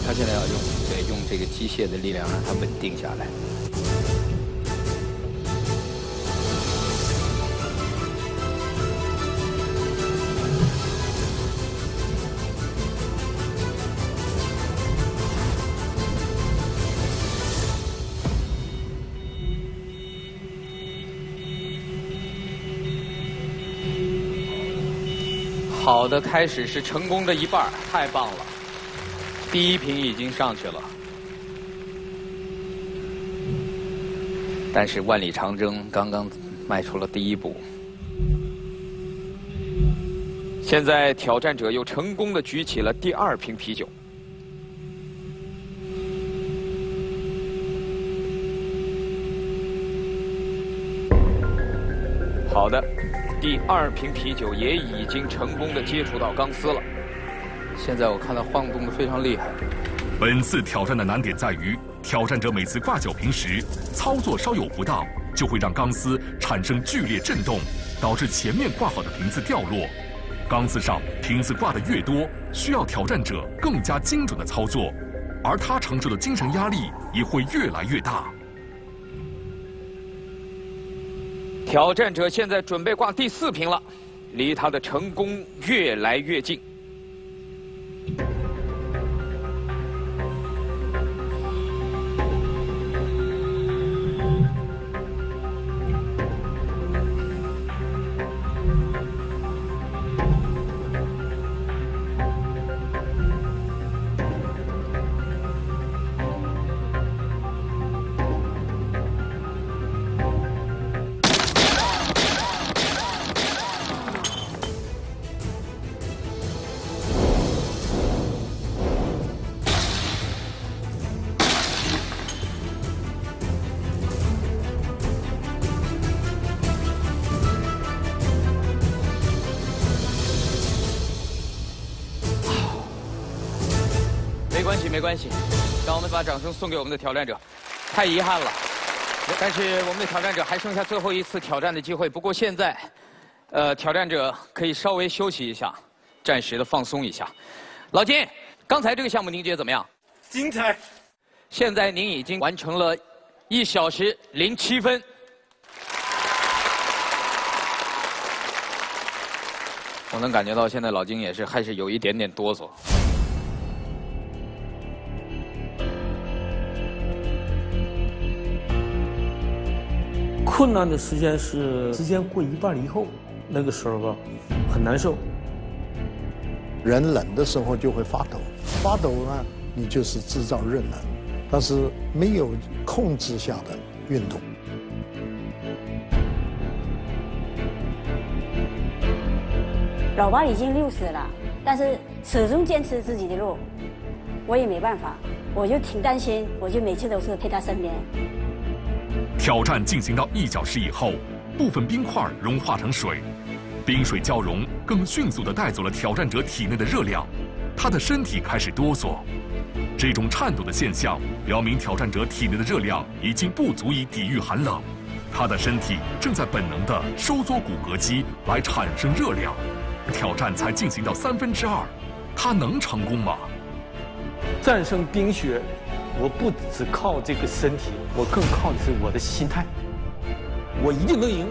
他现在要用这个机械的力量让它稳定下来。好的开始是成功的一半，太棒了。第一瓶已经上去了，但是万里长征刚刚迈出了第一步。现在挑战者又成功地举起了第2瓶啤酒。好的，第2瓶啤酒也已经成功地接触到钢丝了。现在我看到晃动得非常厉害。本次挑战的难点在于，挑战者每次挂酒瓶时，操作稍有不当，就会让钢丝产生剧烈震动，导致前面挂好的瓶子掉落。钢丝上瓶子挂得越多，需要挑战者更加精准的操作，而他承受的精神压力也会越来越大。挑战者现在准备挂第4瓶了，离他的成功越来越近。没关系，让我们把掌声送给我们的挑战者。太遗憾了，但是我们的挑战者还剩下最后一次挑战的机会。不过现在，挑战者可以稍微休息一下，暂时的放松一下。老金，刚才这个项目您觉得怎么样？精彩。现在您已经完成了1小时07分。我能感觉到现在老金也是还是有一点点哆嗦。困难的时间是时间过一半以后，那个时候吧，很难受。人冷的时候就会发抖，发抖呢，你就是制造热能，但是没有控制下的运动。老爸已经60了，但是始终坚持自己的路，我也没办法，我就挺担心，我就每次都是陪他身边。挑战进行到1小时以后，部分冰块融化成水，冰水交融更迅速地带走了挑战者体内的热量，他的身体开始哆嗦。这种颤抖的现象表明挑战者体内的热量已经不足以抵御寒冷，他的身体正在本能地收缩骨骼肌来产生热量。挑战才进行到2/3，他能成功吗？战胜冰雪，我不只靠这个身体，我更靠的是我的心态。我一定能赢。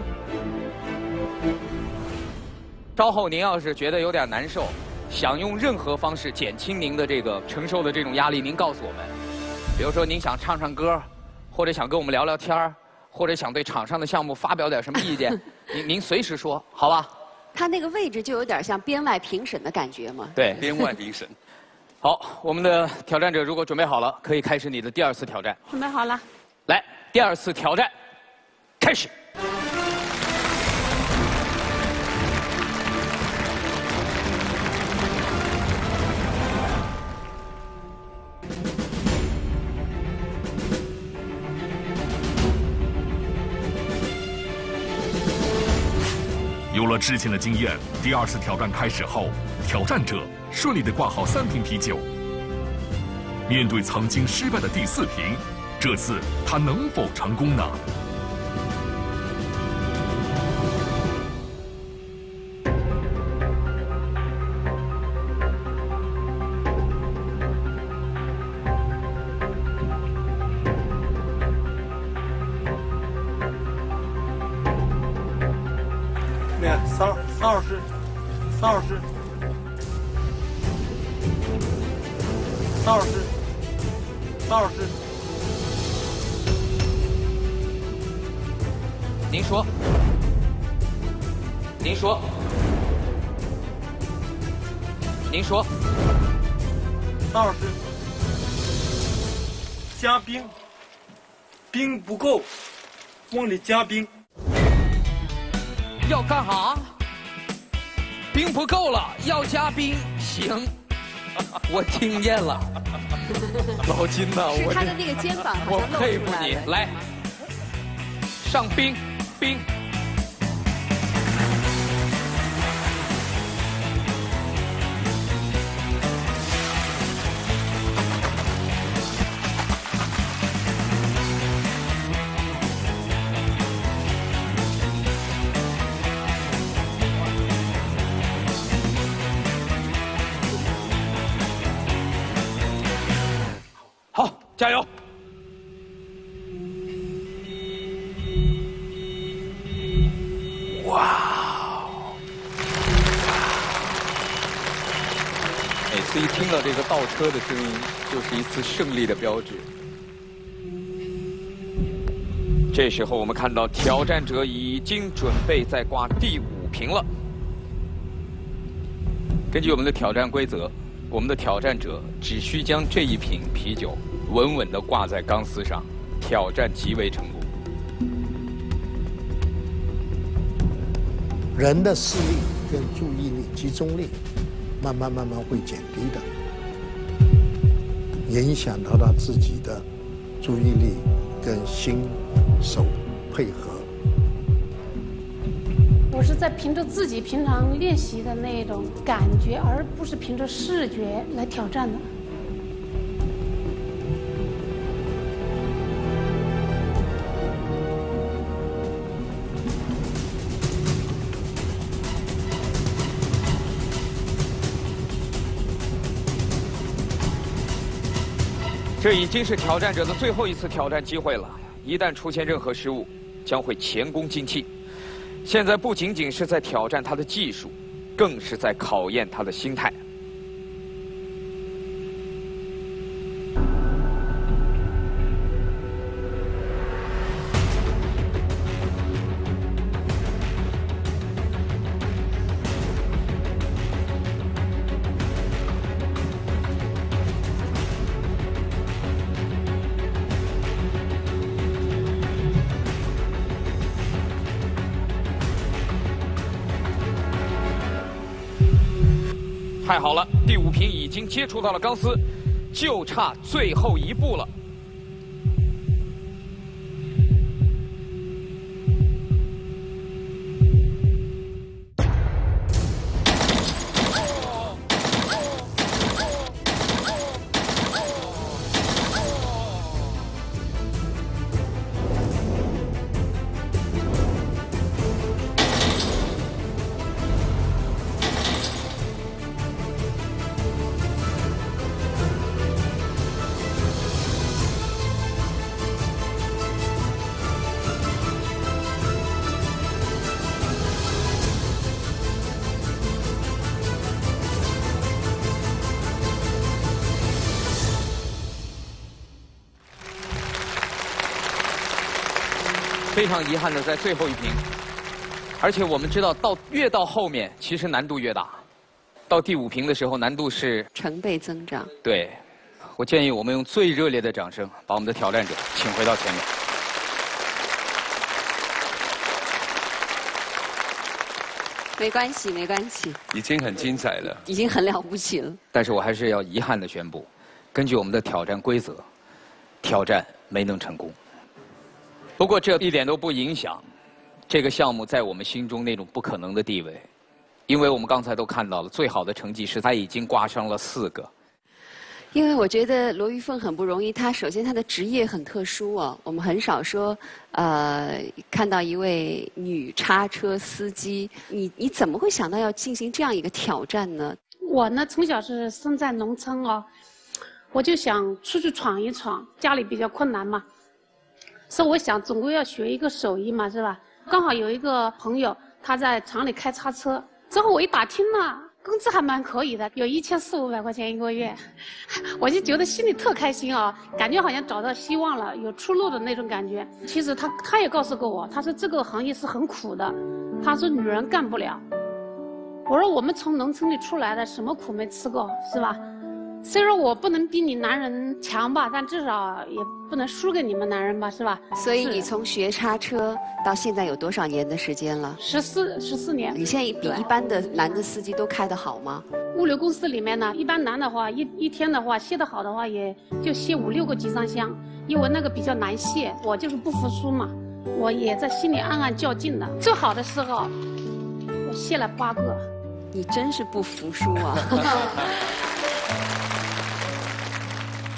稍后您要是觉得有点难受，想用任何方式减轻您的这个承受的这种压力，您告诉我们。比如说您想唱唱歌，或者想跟我们聊聊天儿，或者想对场上的项目发表点什么意见，您随时说，好吧？他那个位置就有点像编外评审的感觉嘛。对，编外评审。好，我们的挑战者如果准备好了，可以开始你的第2次挑战。准备好了。来，第2次挑战，开始。有了之前的经验，第2次挑战开始后，挑战者顺利地挂好3瓶啤酒。面对曾经失败的第4瓶，这次他能否成功呢？那个桑老师，桑老师，桑老师，桑老师，您说，您说，您说，桑老师。加冰，冰不够，往里加冰。要干哈？冰不够了，要加冰。行，我听见了。老金呐，是他的那个肩膀好我像露佩服你，出来了。来，上冰，冰。好，加油！哇！每次一听到这个倒车的声音，就是一次胜利的标志。这时候我们看到挑战者已经准备在挂第5瓶了。根据我们的挑战规则，我们的挑战者只需将这一瓶啤酒稳稳地挂在钢丝上，挑战即为成功。人的视力跟注意力集中力，慢慢会减低的，影响到他自己的注意力跟心手配合。我是在凭着自己平常练习的那种感觉，而不是凭着视觉来挑战的。这已经是挑战者的最后一次挑战机会了，一旦出现任何失误，将会前功尽弃。现在不仅仅是在挑战他的技术，更是在考验他的心态。太好了，第5瓶已经接触到了钢丝，就差最后一步了。非常遗憾的在最后一瓶，而且我们知道越到后面，其实难度越大。到第5瓶的时候，难度是成倍增长。对，我建议我们用最热烈的掌声，把我们的挑战者请回到前面。没关系，没关系。已经很精彩了，已经很了不起了。但是我还是要遗憾的宣布，根据我们的挑战规则，挑战没能成功。不过这一点都不影响这个项目在我们心中那种不可能的地位，因为我们刚才都看到了，最好的成绩是他已经挂上了4个。因为我觉得罗玉凤很不容易，她首先她的职业很特殊哦，我们很少说，看到一位女叉车司机，你怎么会想到要进行这样一个挑战呢？我呢，从小是生在农村哦，我就想出去闯一闯，家里比较困难嘛。所以我想，总归要学一个手艺嘛，是吧？刚好有一个朋友，他在厂里开叉车，之后我一打听呢，工资还蛮可以的，有1400-500块钱一个月，我就觉得心里特开心啊，感觉好像找到希望了，有出路的那种感觉。其实他也告诉过我，他说这个行业是很苦的，他说女人干不了。我说我们从农村里出来的，什么苦没吃过，是吧？虽然我不能比你男人强吧，但至少也不能输给你们男人吧，是吧？所以你从学叉车到现在有多少年的时间了？14年。你现在比一般的男的司机都开得好吗？物流公司里面呢，一般男的话，一天的话卸得好的话，也就卸5、6个集装箱，因为那个比较难卸。我就是不服输嘛，我也在心里暗暗较劲的。最好的时候，我卸了8个。你真是不服输啊！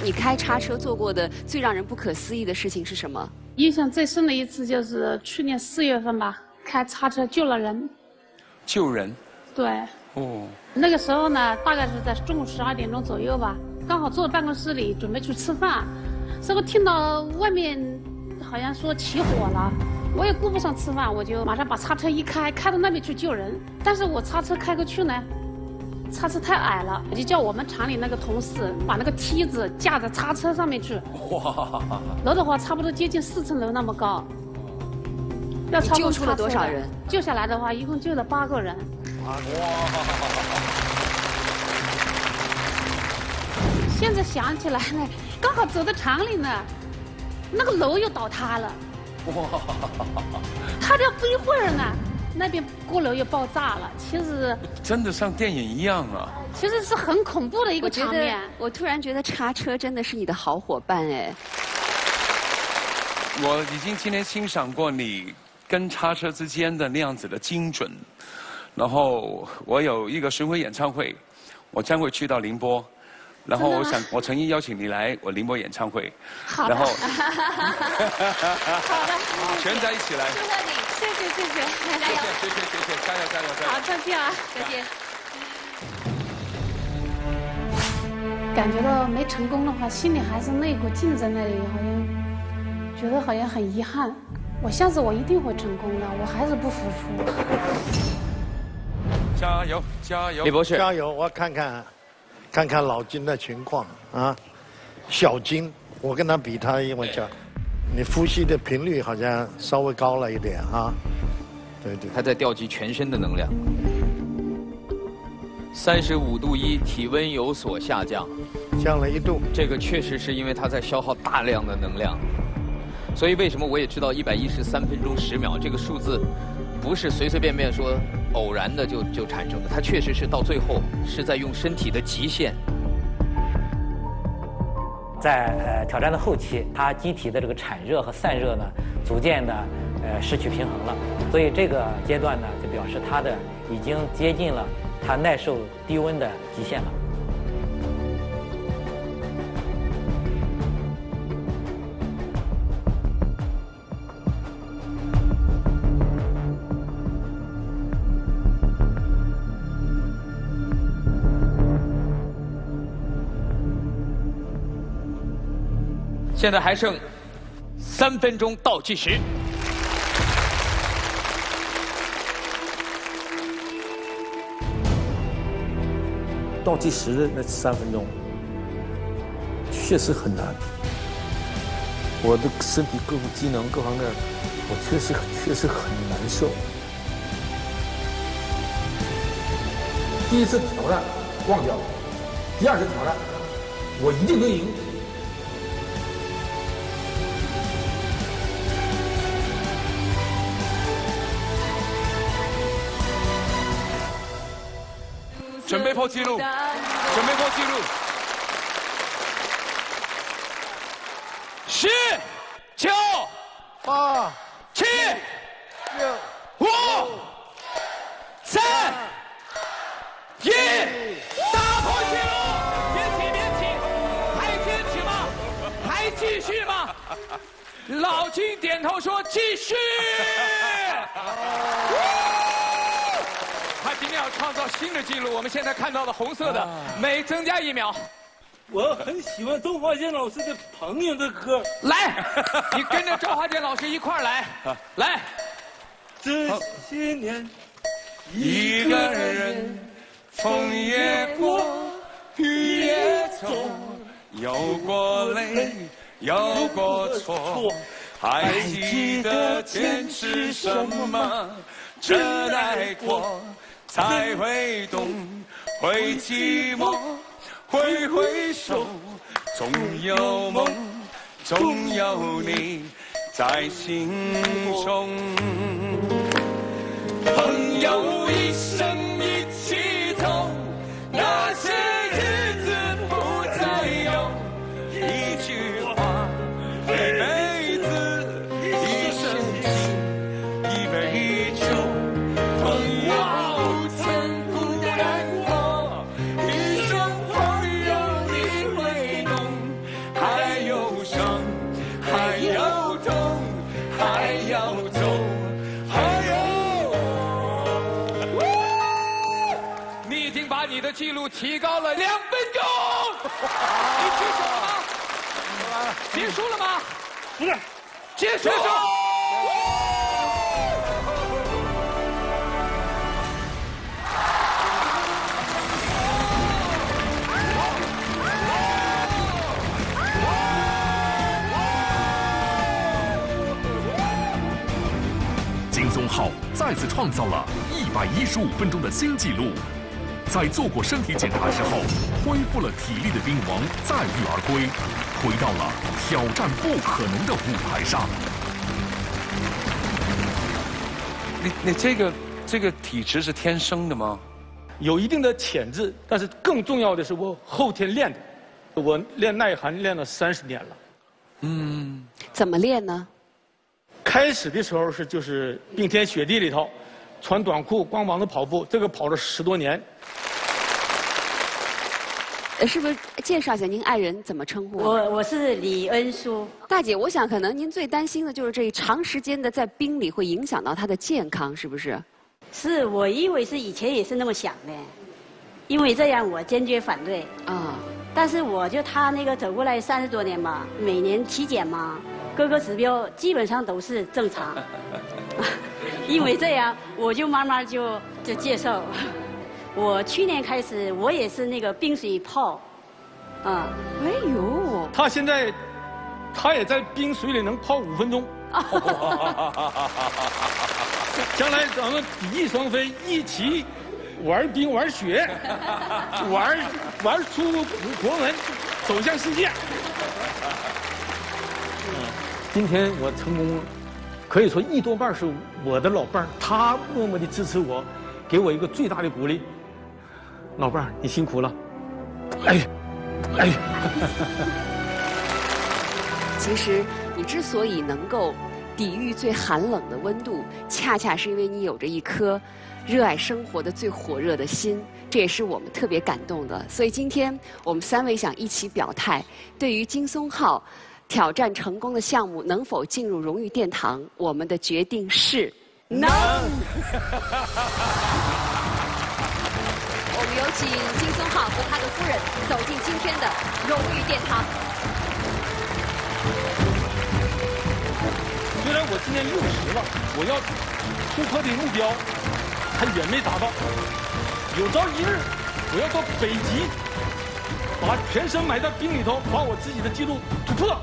你开叉车做过的最让人不可思议的事情是什么？印象最深的一次就是去年4月份吧，开叉车救了人。救人？对。哦。那个时候呢，大概是在中午12点钟左右吧，刚好坐在办公室里准备去吃饭，这个听到外面好像说起火了，我也顾不上吃饭，我就马上把叉车一开到那边去救人。但是我叉车开过去呢，叉车太矮了，我就叫我们厂里那个同事把那个梯子架在叉车上面去。哇！楼的话差不多接近4层楼那么高。你救出了多少人？救下来的话，一共救了8个人。哇！现在想起来呢，刚好走到厂里呢，那个楼又倒塌了。哇！塌掉不一会儿呢，那边锅楼又爆炸了。其实真的像电影一样啊！其实是很恐怖的一个场面。我突然觉得叉车真的是你的好伙伴哎。我已经今天欣赏过你跟叉车之间的那样子的精准。然后我有一个巡回演唱会，我将会去到宁波，然后我诚意邀请你来我宁波演唱会，好的，然后好的，全在一起来，祝贺你，谢谢，加油，谢谢，加油！好，再见啊，再见。感觉到没成功的话，心里还是那股劲在那里，好像觉得好像很遗憾。我下次我一定会成功的，我还是不服输。加油！李博士，加油！我看看老金的情况啊。小金，我跟他比，他因为你呼吸的频率好像稍微高了一点啊。对，他在调集全身的能量。35度1，体温有所下降，降了1度。这个确实是因为他在消耗大量的能量，所以为什么我也知道113分钟10秒这个数字，不是随随便便说偶然的就产生的，它确实是到最后是在用身体的极限。在挑战的后期，它机体的这个产热和散热呢，逐渐的失去平衡了，所以这个阶段呢，就表示它的已经接近了它耐受低温的极限了。现在还剩3分钟倒计时。倒计时的那3分钟，确实很难。我的身体各个机能各方面，我确实很难受。第一次挑战忘掉了，第2次挑战，我一定能赢。准备破纪录，准备破纪录。10、9、8、7、 6、 5、3、1，打破纪录！别起，还坚持吗？还继续吗？老金点头说继续。他今天要创造新的纪录，我们现在看到的红色的每增加1秒。我很喜欢周华健老师的《朋友的歌》，来，你跟着周华健老师一块儿来，来。这些年，一个人，风也过，雨也走，有过泪，有过错，还记得坚持什么？真爱过，才会懂，会寂寞，挥挥手，总有梦，总有你在心中。朋友一生一起走，那些日子不再有。一句话，一辈子，一生情，一杯酒。朋友曾孤单过，一生朋友你会懂。还有伤，还有痛，还要走，还有。你已经把你的记录提高了2分钟，你举手了吗？结束了吗？不是，结束。金松浩再次创造了115分钟的新纪录。在做过身体检查之后，恢复了体力的兵王载誉而归，回到了挑战不可能的舞台上。你这个体质是天生的吗？有一定的潜质，但是更重要的是我后天练的。我练耐寒练了30年了。怎么练呢？开始的时候就是冰天雪地里头，穿短裤光膀子跑步，这个跑了10多年。是不是介绍一下您爱人怎么称呼？我是李恩淑。大姐，我想可能您最担心的就是这长时间的在冰里会影响到她的健康，是不是？是我因为是以前也是那么想的，因为这样我坚决反对啊。但是我就他那个走过来30多年嘛，每年体检嘛，各个指标基本上都是正常。因为这样，我就慢慢就接受。我去年开始，我也是那个冰水泡，啊，哎呦，他现在，他也在冰水里能泡5分钟。将来咱们比翼双飞，一起玩冰玩雪，玩出国门，走向世界。今天我成功了，可以说1多半是我的老伴儿，他默默地支持我，给我一个最大的鼓励。老伴儿，你辛苦了。哎，其实你之所以能够抵御最寒冷的温度，恰恰是因为你有着一颗热爱生活的最火热的心，这也是我们特别感动的。所以今天我们3位想一起表态，对于金松浩挑战成功的项目能否进入荣誉殿堂，我们的决定是能。我们有请金松浩和他的夫人走进今天的荣誉殿堂。虽然我今年60了，我要突破的目标还远没达到。有朝一日，我要到北极，把全身埋在冰里头，把我自己的记录突破。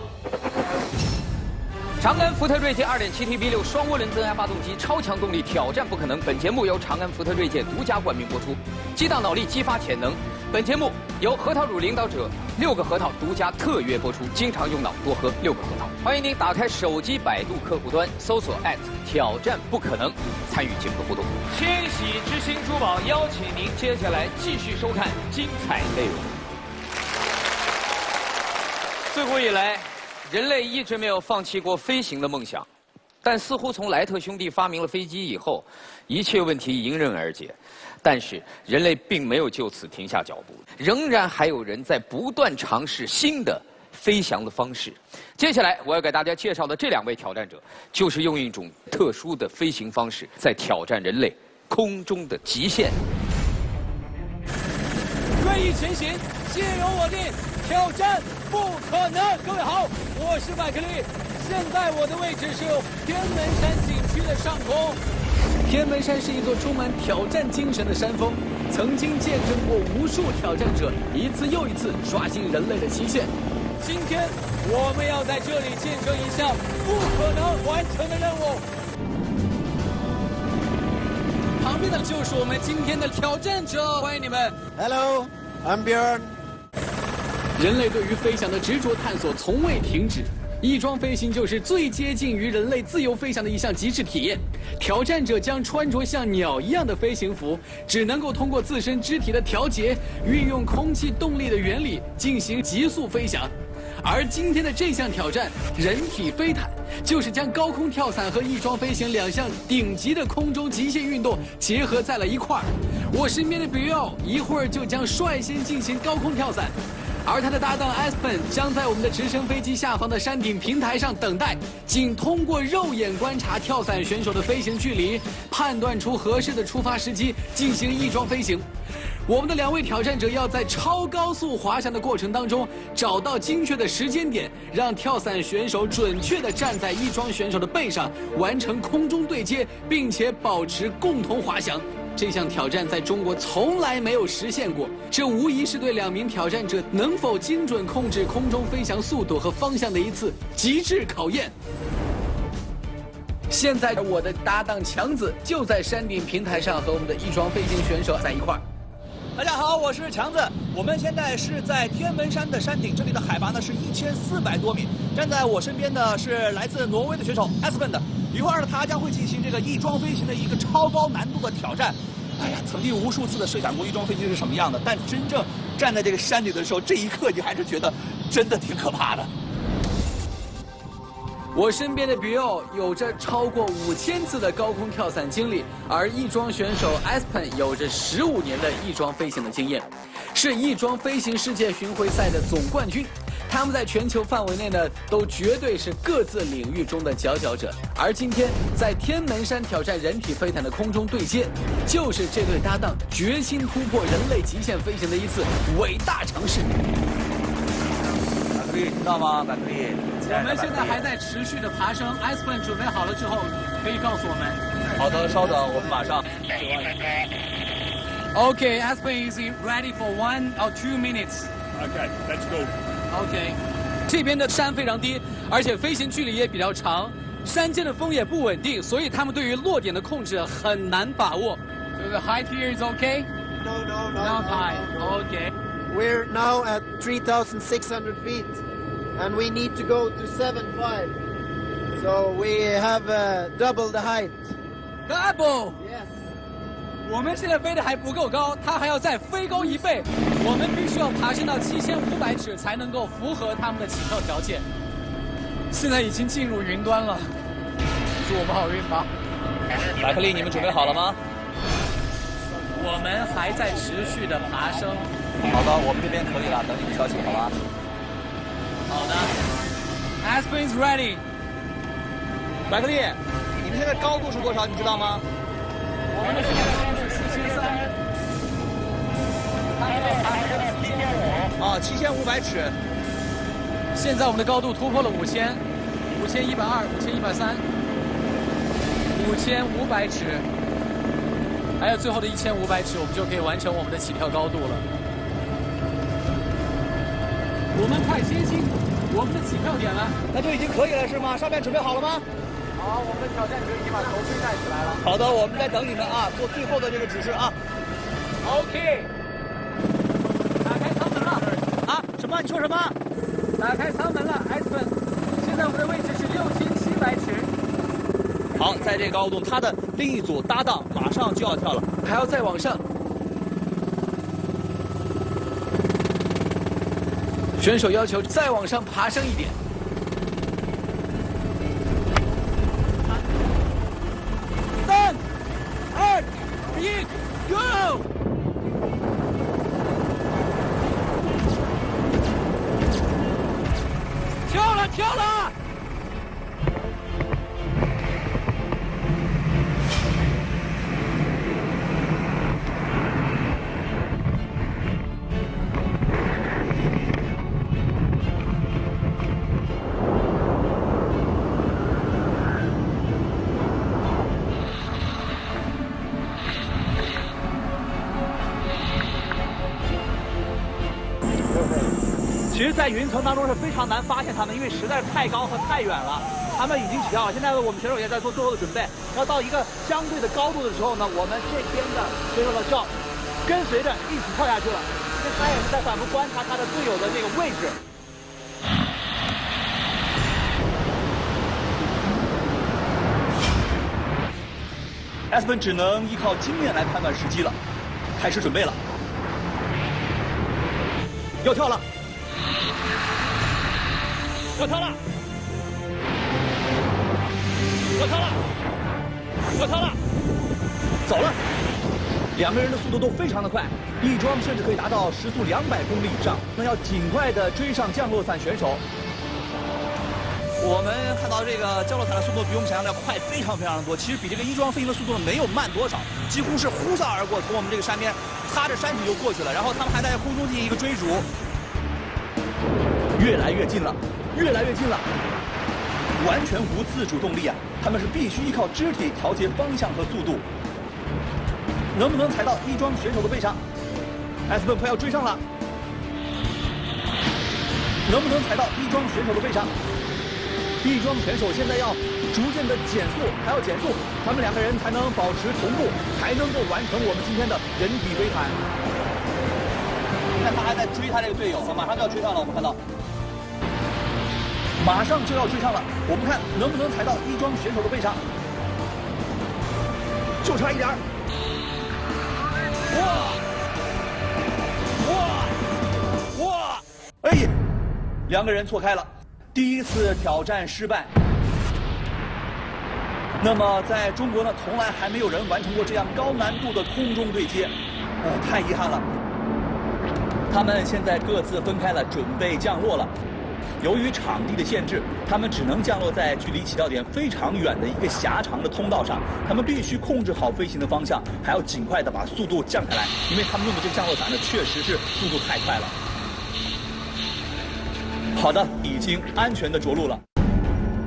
长安福特锐界 2.7T V6 双涡轮增压发动机，超强动力，挑战不可能。本节目由长安福特锐界独家冠名播出。激荡脑力，激发潜能。本节目由核桃乳领导者6个核桃独家特约播出。经常用脑，多喝6个核桃。欢迎您打开手机百度客户端，搜索挑战不可能，参与节目的互动。千禧之星珠宝邀请您接下来继续收看精彩内容。自古以来，人类一直没有放弃过飞行的梦想，但似乎从莱特兄弟发明了飞机以后，一切问题迎刃而解。但是人类并没有就此停下脚步，仍然还有人在不断尝试新的飞翔的方式。接下来我要给大家介绍的这2位挑战者，就是用一种特殊的飞行方式，在挑战人类空中的极限。锐意前行，心有我定，挑战不可能。各位好，我是麦克利，现在我的位置是天门山景区的上空。天门山是一座充满挑战精神的山峰，曾经见证过无数挑战者一次又一次刷新人类的极限。今天我们要在这里见证一项不可能完成的任务。旁边的就是我们今天的挑战者，欢迎你们。 Hello, I'm Björn. 人类对于飞翔的执着探索从未停止。翼装飞行就是最接近于人类自由飞翔的一项极致体验。挑战者将穿着像鸟一样的飞行服，只能够通过自身肢体的调节，运用空气动力的原理进行急速飞翔。而今天的这项挑战——人体飞毯，就是将高空跳伞和翼装飞行两项顶级的空中极限运动结合在了一块儿。我身边的 Bill 一会儿就将率先进行高空跳伞。而他的搭档 Aspen 将在我们的直升飞机下方的山顶平台上等待，仅通过肉眼观察跳伞选手的飞行距离，判断出合适的出发时机，进行翼装飞行。我们的2位挑战者要在超高速滑翔的过程当中，找到精确的时间点，让跳伞选手准确地站在翼装选手的背上，完成空中对接，并且保持共同滑翔。这项挑战在中国从来没有实现过，这无疑是对2名挑战者能否精准控制空中飞翔速度和方向的一次极致考验。现在我的搭档强子就在山顶平台上和我们的翼装飞行选手在一块儿。大家好，我是强子。我们现在是在天门山的山顶，这里的海拔呢是1400多米。站在我身边的是来自挪威的选手 Aspen 的，一会儿呢他将会进行这个翼装飞行的一个超高难度的挑战。哎呀，曾经无数次的设想过翼装飞机是什么样的，但真正站在这个山顶的时候，这一刻你还是觉得真的挺可怕的。我身边的 Bill 有着超过5000次的高空跳伞经历，而翼装选手 Aspen 有着15年的翼装飞行的经验，是翼装飞行世界巡回赛的总冠军。他们在全球范围内呢，都绝对是各自领域中的佼佼者。而今天在天门山挑战人体飞毯的空中对接，就是这对搭档决心突破人类极限飞行的一次伟大尝试。百克力，知道吗？百克力，我们现在还在持续的爬升。Aspen 准备好了之后，可以告诉我们。好的，稍等，我们马上。Okay, Aspen is ready for 1 or 2 minutes. Okay, let's go. OK， 这边的山非常低，而且飞行距离也比较长，山间的风也不稳定，所以他们对于落点的控制很难把握。So the height here is okay? No, no, no. Not high. Okay. We're now at 3,600 feet, and we need to go to 7.5. So we have double the height. Double. Yes. 我们现在飞得还不够高，它还要再飞高1倍。我们必须要爬升到7500尺才能够符合他们的起跳条件。现在已经进入云端了，祝我们好运吧。百克力，你们准备好了吗？我们还在持续的爬升。好的，我们这边可以了，等你们消息，好吧？好的。Aspen is ready。百克力，你们现在高度是多少？你知道吗？我们的现在高度是4300。啊，7500尺。现在我们的高度突破了5000、5120、5130、5500尺，还有最后的1500尺，我们就可以完成我们的起跳高度了。我们快接近我们的起跳点了，那就已经可以了是吗？上面准备好了吗？好，我们的挑战者已经把头盔戴起来了。好的，我们在等你们啊，做最后的这个指示啊。OK。打开舱门了。啊？什么？你说什么？打开舱门了 ，Aspen。现在我们的位置是6700尺。好，在这个高度，他的另一组搭档马上就要跳了，还要再往上。选手要求再往上爬升一点。3、2、1 ，Go！ 跳了，跳了！其实，在云层当中是非常难发现他们，因为实在是太高和太远了。他们已经起跳了，现在我们选手也在做最后的准备。要到一个相对的高度的时候呢，我们这边的选手呢就要跟随着一起跳下去了。这他也是在反复观察他的队友的这个位置。Aspen 只能依靠经验来判断时机了，开始准备了，要跳了，要跳了，要跳了，要跳了，走了。两个人的速度都非常的快，亦庄甚至可以达到时速200公里以上。那要尽快的追上降落伞选手。我们看到这个降落伞的速度比我们想象的要快非常非常的多，其实比这个亦庄飞行的速度没有慢多少，几乎是呼啸而过，从我们这个山边擦着山体就过去了。然后他们还在空中进行一个追逐，越来越近了，越来越近了，完全无自主动力啊！他们是必须依靠肢体调节方向和速度。能不能踩到亦庄选手的背上 ？Aspen 快要追上了，能不能踩到亦庄选手的背上？亦庄选手现在要逐渐的减速，还要减速，他们两个人才能保持同步，才能够完成我们今天的人体飞盘。你看他还在追他这个队友，马上就要追上了，我们看到，马上就要追上了，我们看能不能踩到亦庄选手的背上，就差一点儿。哇！哇！哇！哎，两个人错开了，第一次挑战失败。那么在中国呢，从来还没有人完成过这样高难度的空中对接，太遗憾了。他们现在各自分开了，准备降落了。由于场地的限制，他们只能降落在距离起跳点非常远的一个狭长的通道上。他们必须控制好飞行的方向，还要尽快的把速度降下来，因为他们用的这个降落伞呢，确实是速度太快了。好的，已经安全的着陆了。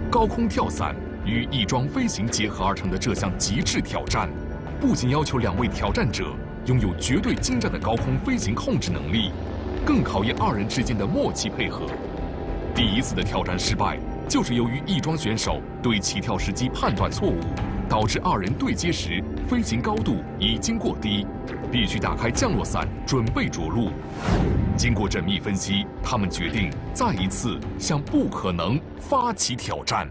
高空跳伞与亦庄飞行结合而成的这项极致挑战，不仅要求两位挑战者拥有绝对精湛的高空飞行控制能力，更考验二人之间的默契配合。第一次的挑战失败，就是由于亦庄选手对起跳时机判断错误，导致二人对接时飞行高度已经过低，必须打开降落伞准备着陆。经过缜密分析，他们决定再一次向不可能发起挑战。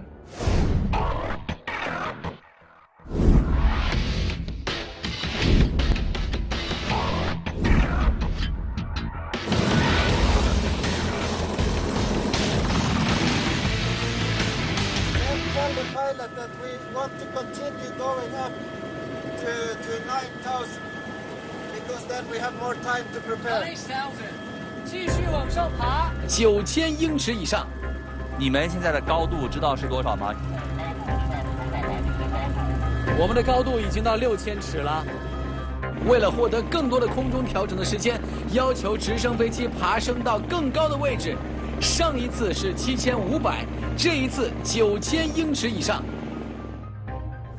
That we want to continue going up to 9,000 because then we have more time to prepare. 继续往上爬，9000英尺以上。你们现在的高度知道是多少吗？我们的高度已经到6000尺了。为了获得更多的空中调整的时间，要求直升飞机爬升到更高的位置。上一次是7500，这一次9000英尺以上。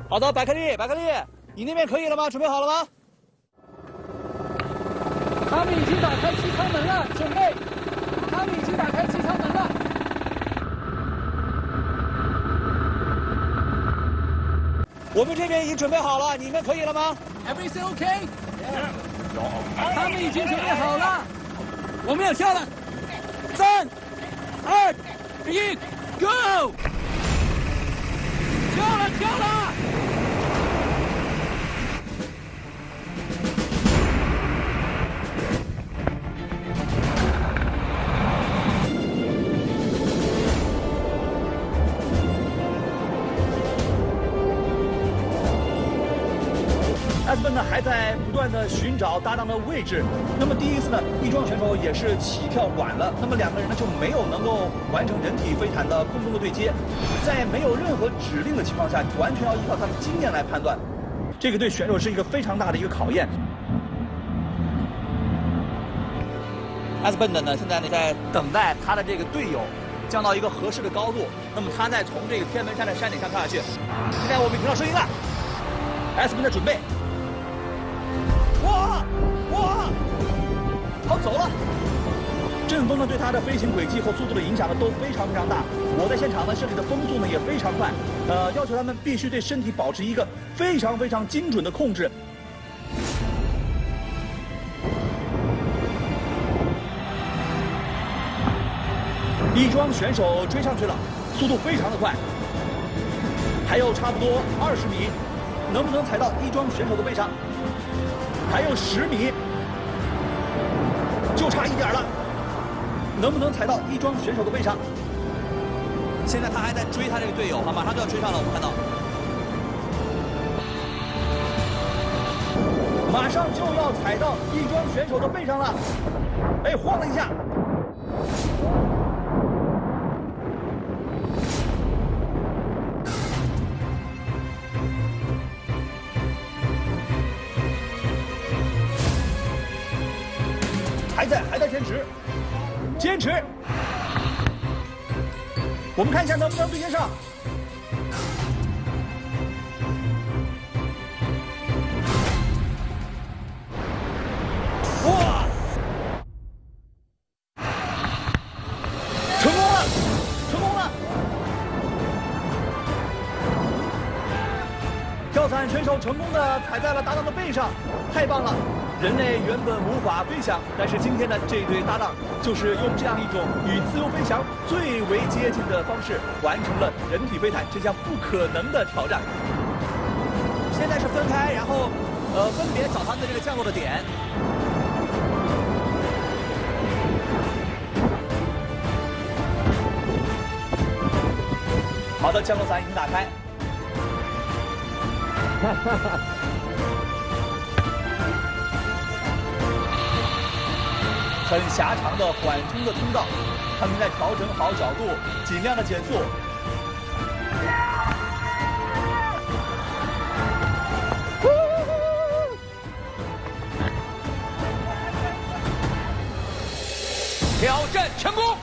好的，百克利，你那边可以了吗？准备好了吗？他们已经打开机舱门了，准备。他们已经打开机舱门了。我们这边已经准备好了，你们可以了吗 ？Everything OK？ 他们已经准备好了，我们要跳了。3、2、1 ，Go！ 跳了！Aspen 呢还在不断的寻找搭档的位置。那么第一次呢，亦庄选手也是起跳晚了，那么两个人呢就没有能够完成人体飞毯的空中的对接，在没有任何指令的情况下，完全要依靠他们经验来判断，这个对选手是一个非常大的一个考验。Aspen 呢现在呢在等待他的这个队友降到一个合适的高度，那么他再从这个天门山的山顶上跳下去。现在我们听到声音了 ，Aspen 在准备。哇！好，走了。阵风呢对它的飞行轨迹和速度的影响呢都非常大。我在现场呢设置的风速呢也非常快，要求他们必须对身体保持一个非常精准的控制。亦庄选手追上去了，速度非常的快，还有差不多20米，能不能踩到亦庄选手的背上？还有10米，就差一点了，能不能踩到亦庄选手的背上？现在他还在追他这个队友，马上就要追上了，我们看到。 马上就要踩到亦庄选手的背上了，哎，晃了一下。还在坚持，坚持。我们看一下能不能对接上。 哇！成功了，成功了！跳伞选手成功的踩在了搭档的背上，太棒了！人类原本无法飞翔，但是今天的这对搭档就是用这样一种与自由飞翔最为接近的方式，完成了人体飞毯这项不可能的挑战。现在是分开，然后分别找他们的这个降落的点。 好的，降落伞已经打开。很狭长的缓冲的通道，他们在调整好角度，尽量的减速。挑战成功。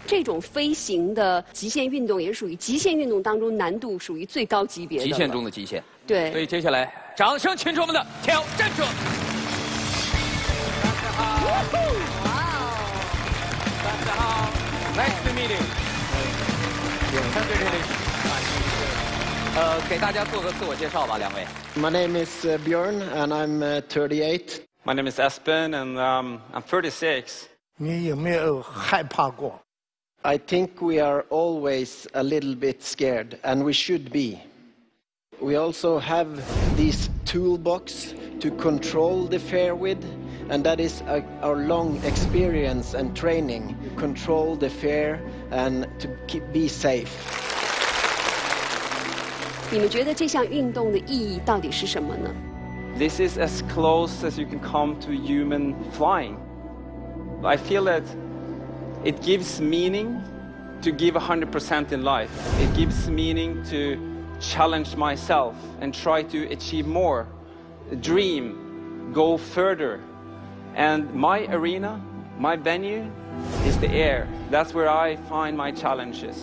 这种飞行的极限运动也属于极限运动当中难度属于最高级别的，极限中的极限。对，所以接下来，掌声请出我们的挑战者。大家好，哇哦，大家好 ，Nice to meet you。给大家做个自我介绍吧，两位。My name is Björn, and I'm 38. My name is Espen, and I'm 36. 你有没有害怕过？ I think we are always a little bit scared, and we should be. We also have this toolbox to control the fair with, and that is our long experience and training to control the fair and to be safe. 你们觉得这项运动的意义到底是什么呢？ This is as close as you can come to human flying. I feel that it gives meaning to give 100% in life. It gives meaning to challenge myself and try to achieve more, dream, go further. And my arena, my venue, is the air. That's where I find my challenges.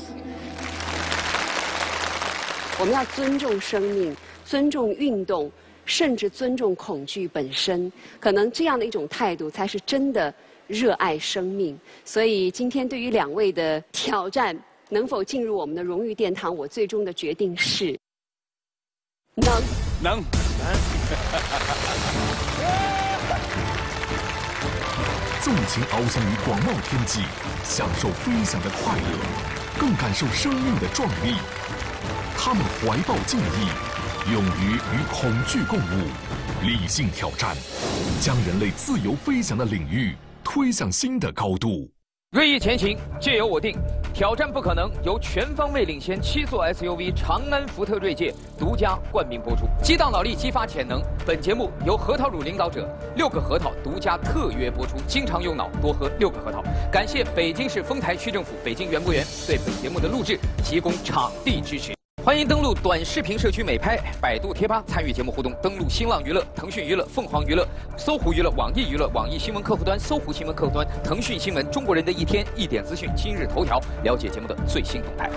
我们要尊重生命，尊重运动，甚至尊重恐惧本身。可能这样的一种态度，才是真的 热爱生命，所以今天对于两位的挑战，能否进入我们的荣誉殿堂，我最终的决定是能。纵情翱翔于广袤天际，享受飞翔的快乐，更感受生命的壮丽。他们怀抱敬意，勇于与恐惧共舞，理性挑战，将人类自由飞翔的领域 推向新的高度。锐意前行，皆由我定。挑战不可能由全方位领先7座 SUV 长安福特锐界独家冠名播出。激荡脑力，激发潜能。本节目由核桃乳领导者6个核桃独家特约播出。经常用脑，多喝6个核桃。感谢北京市丰台区政府北京园博园对本节目的录制提供场地支持。 欢迎登录短视频社区美拍、百度贴吧参与节目互动。登录新浪娱乐、腾讯娱乐、凤凰娱乐、搜狐娱乐、网易娱乐、网易新闻客户端、搜狐新闻客户端、腾讯新闻、中国人的一天、一点资讯、今日头条，了解节目的最新动态。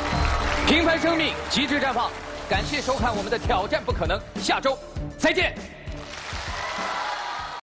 平凡生命，极致绽放。感谢收看我们的挑战不可能，下周再见。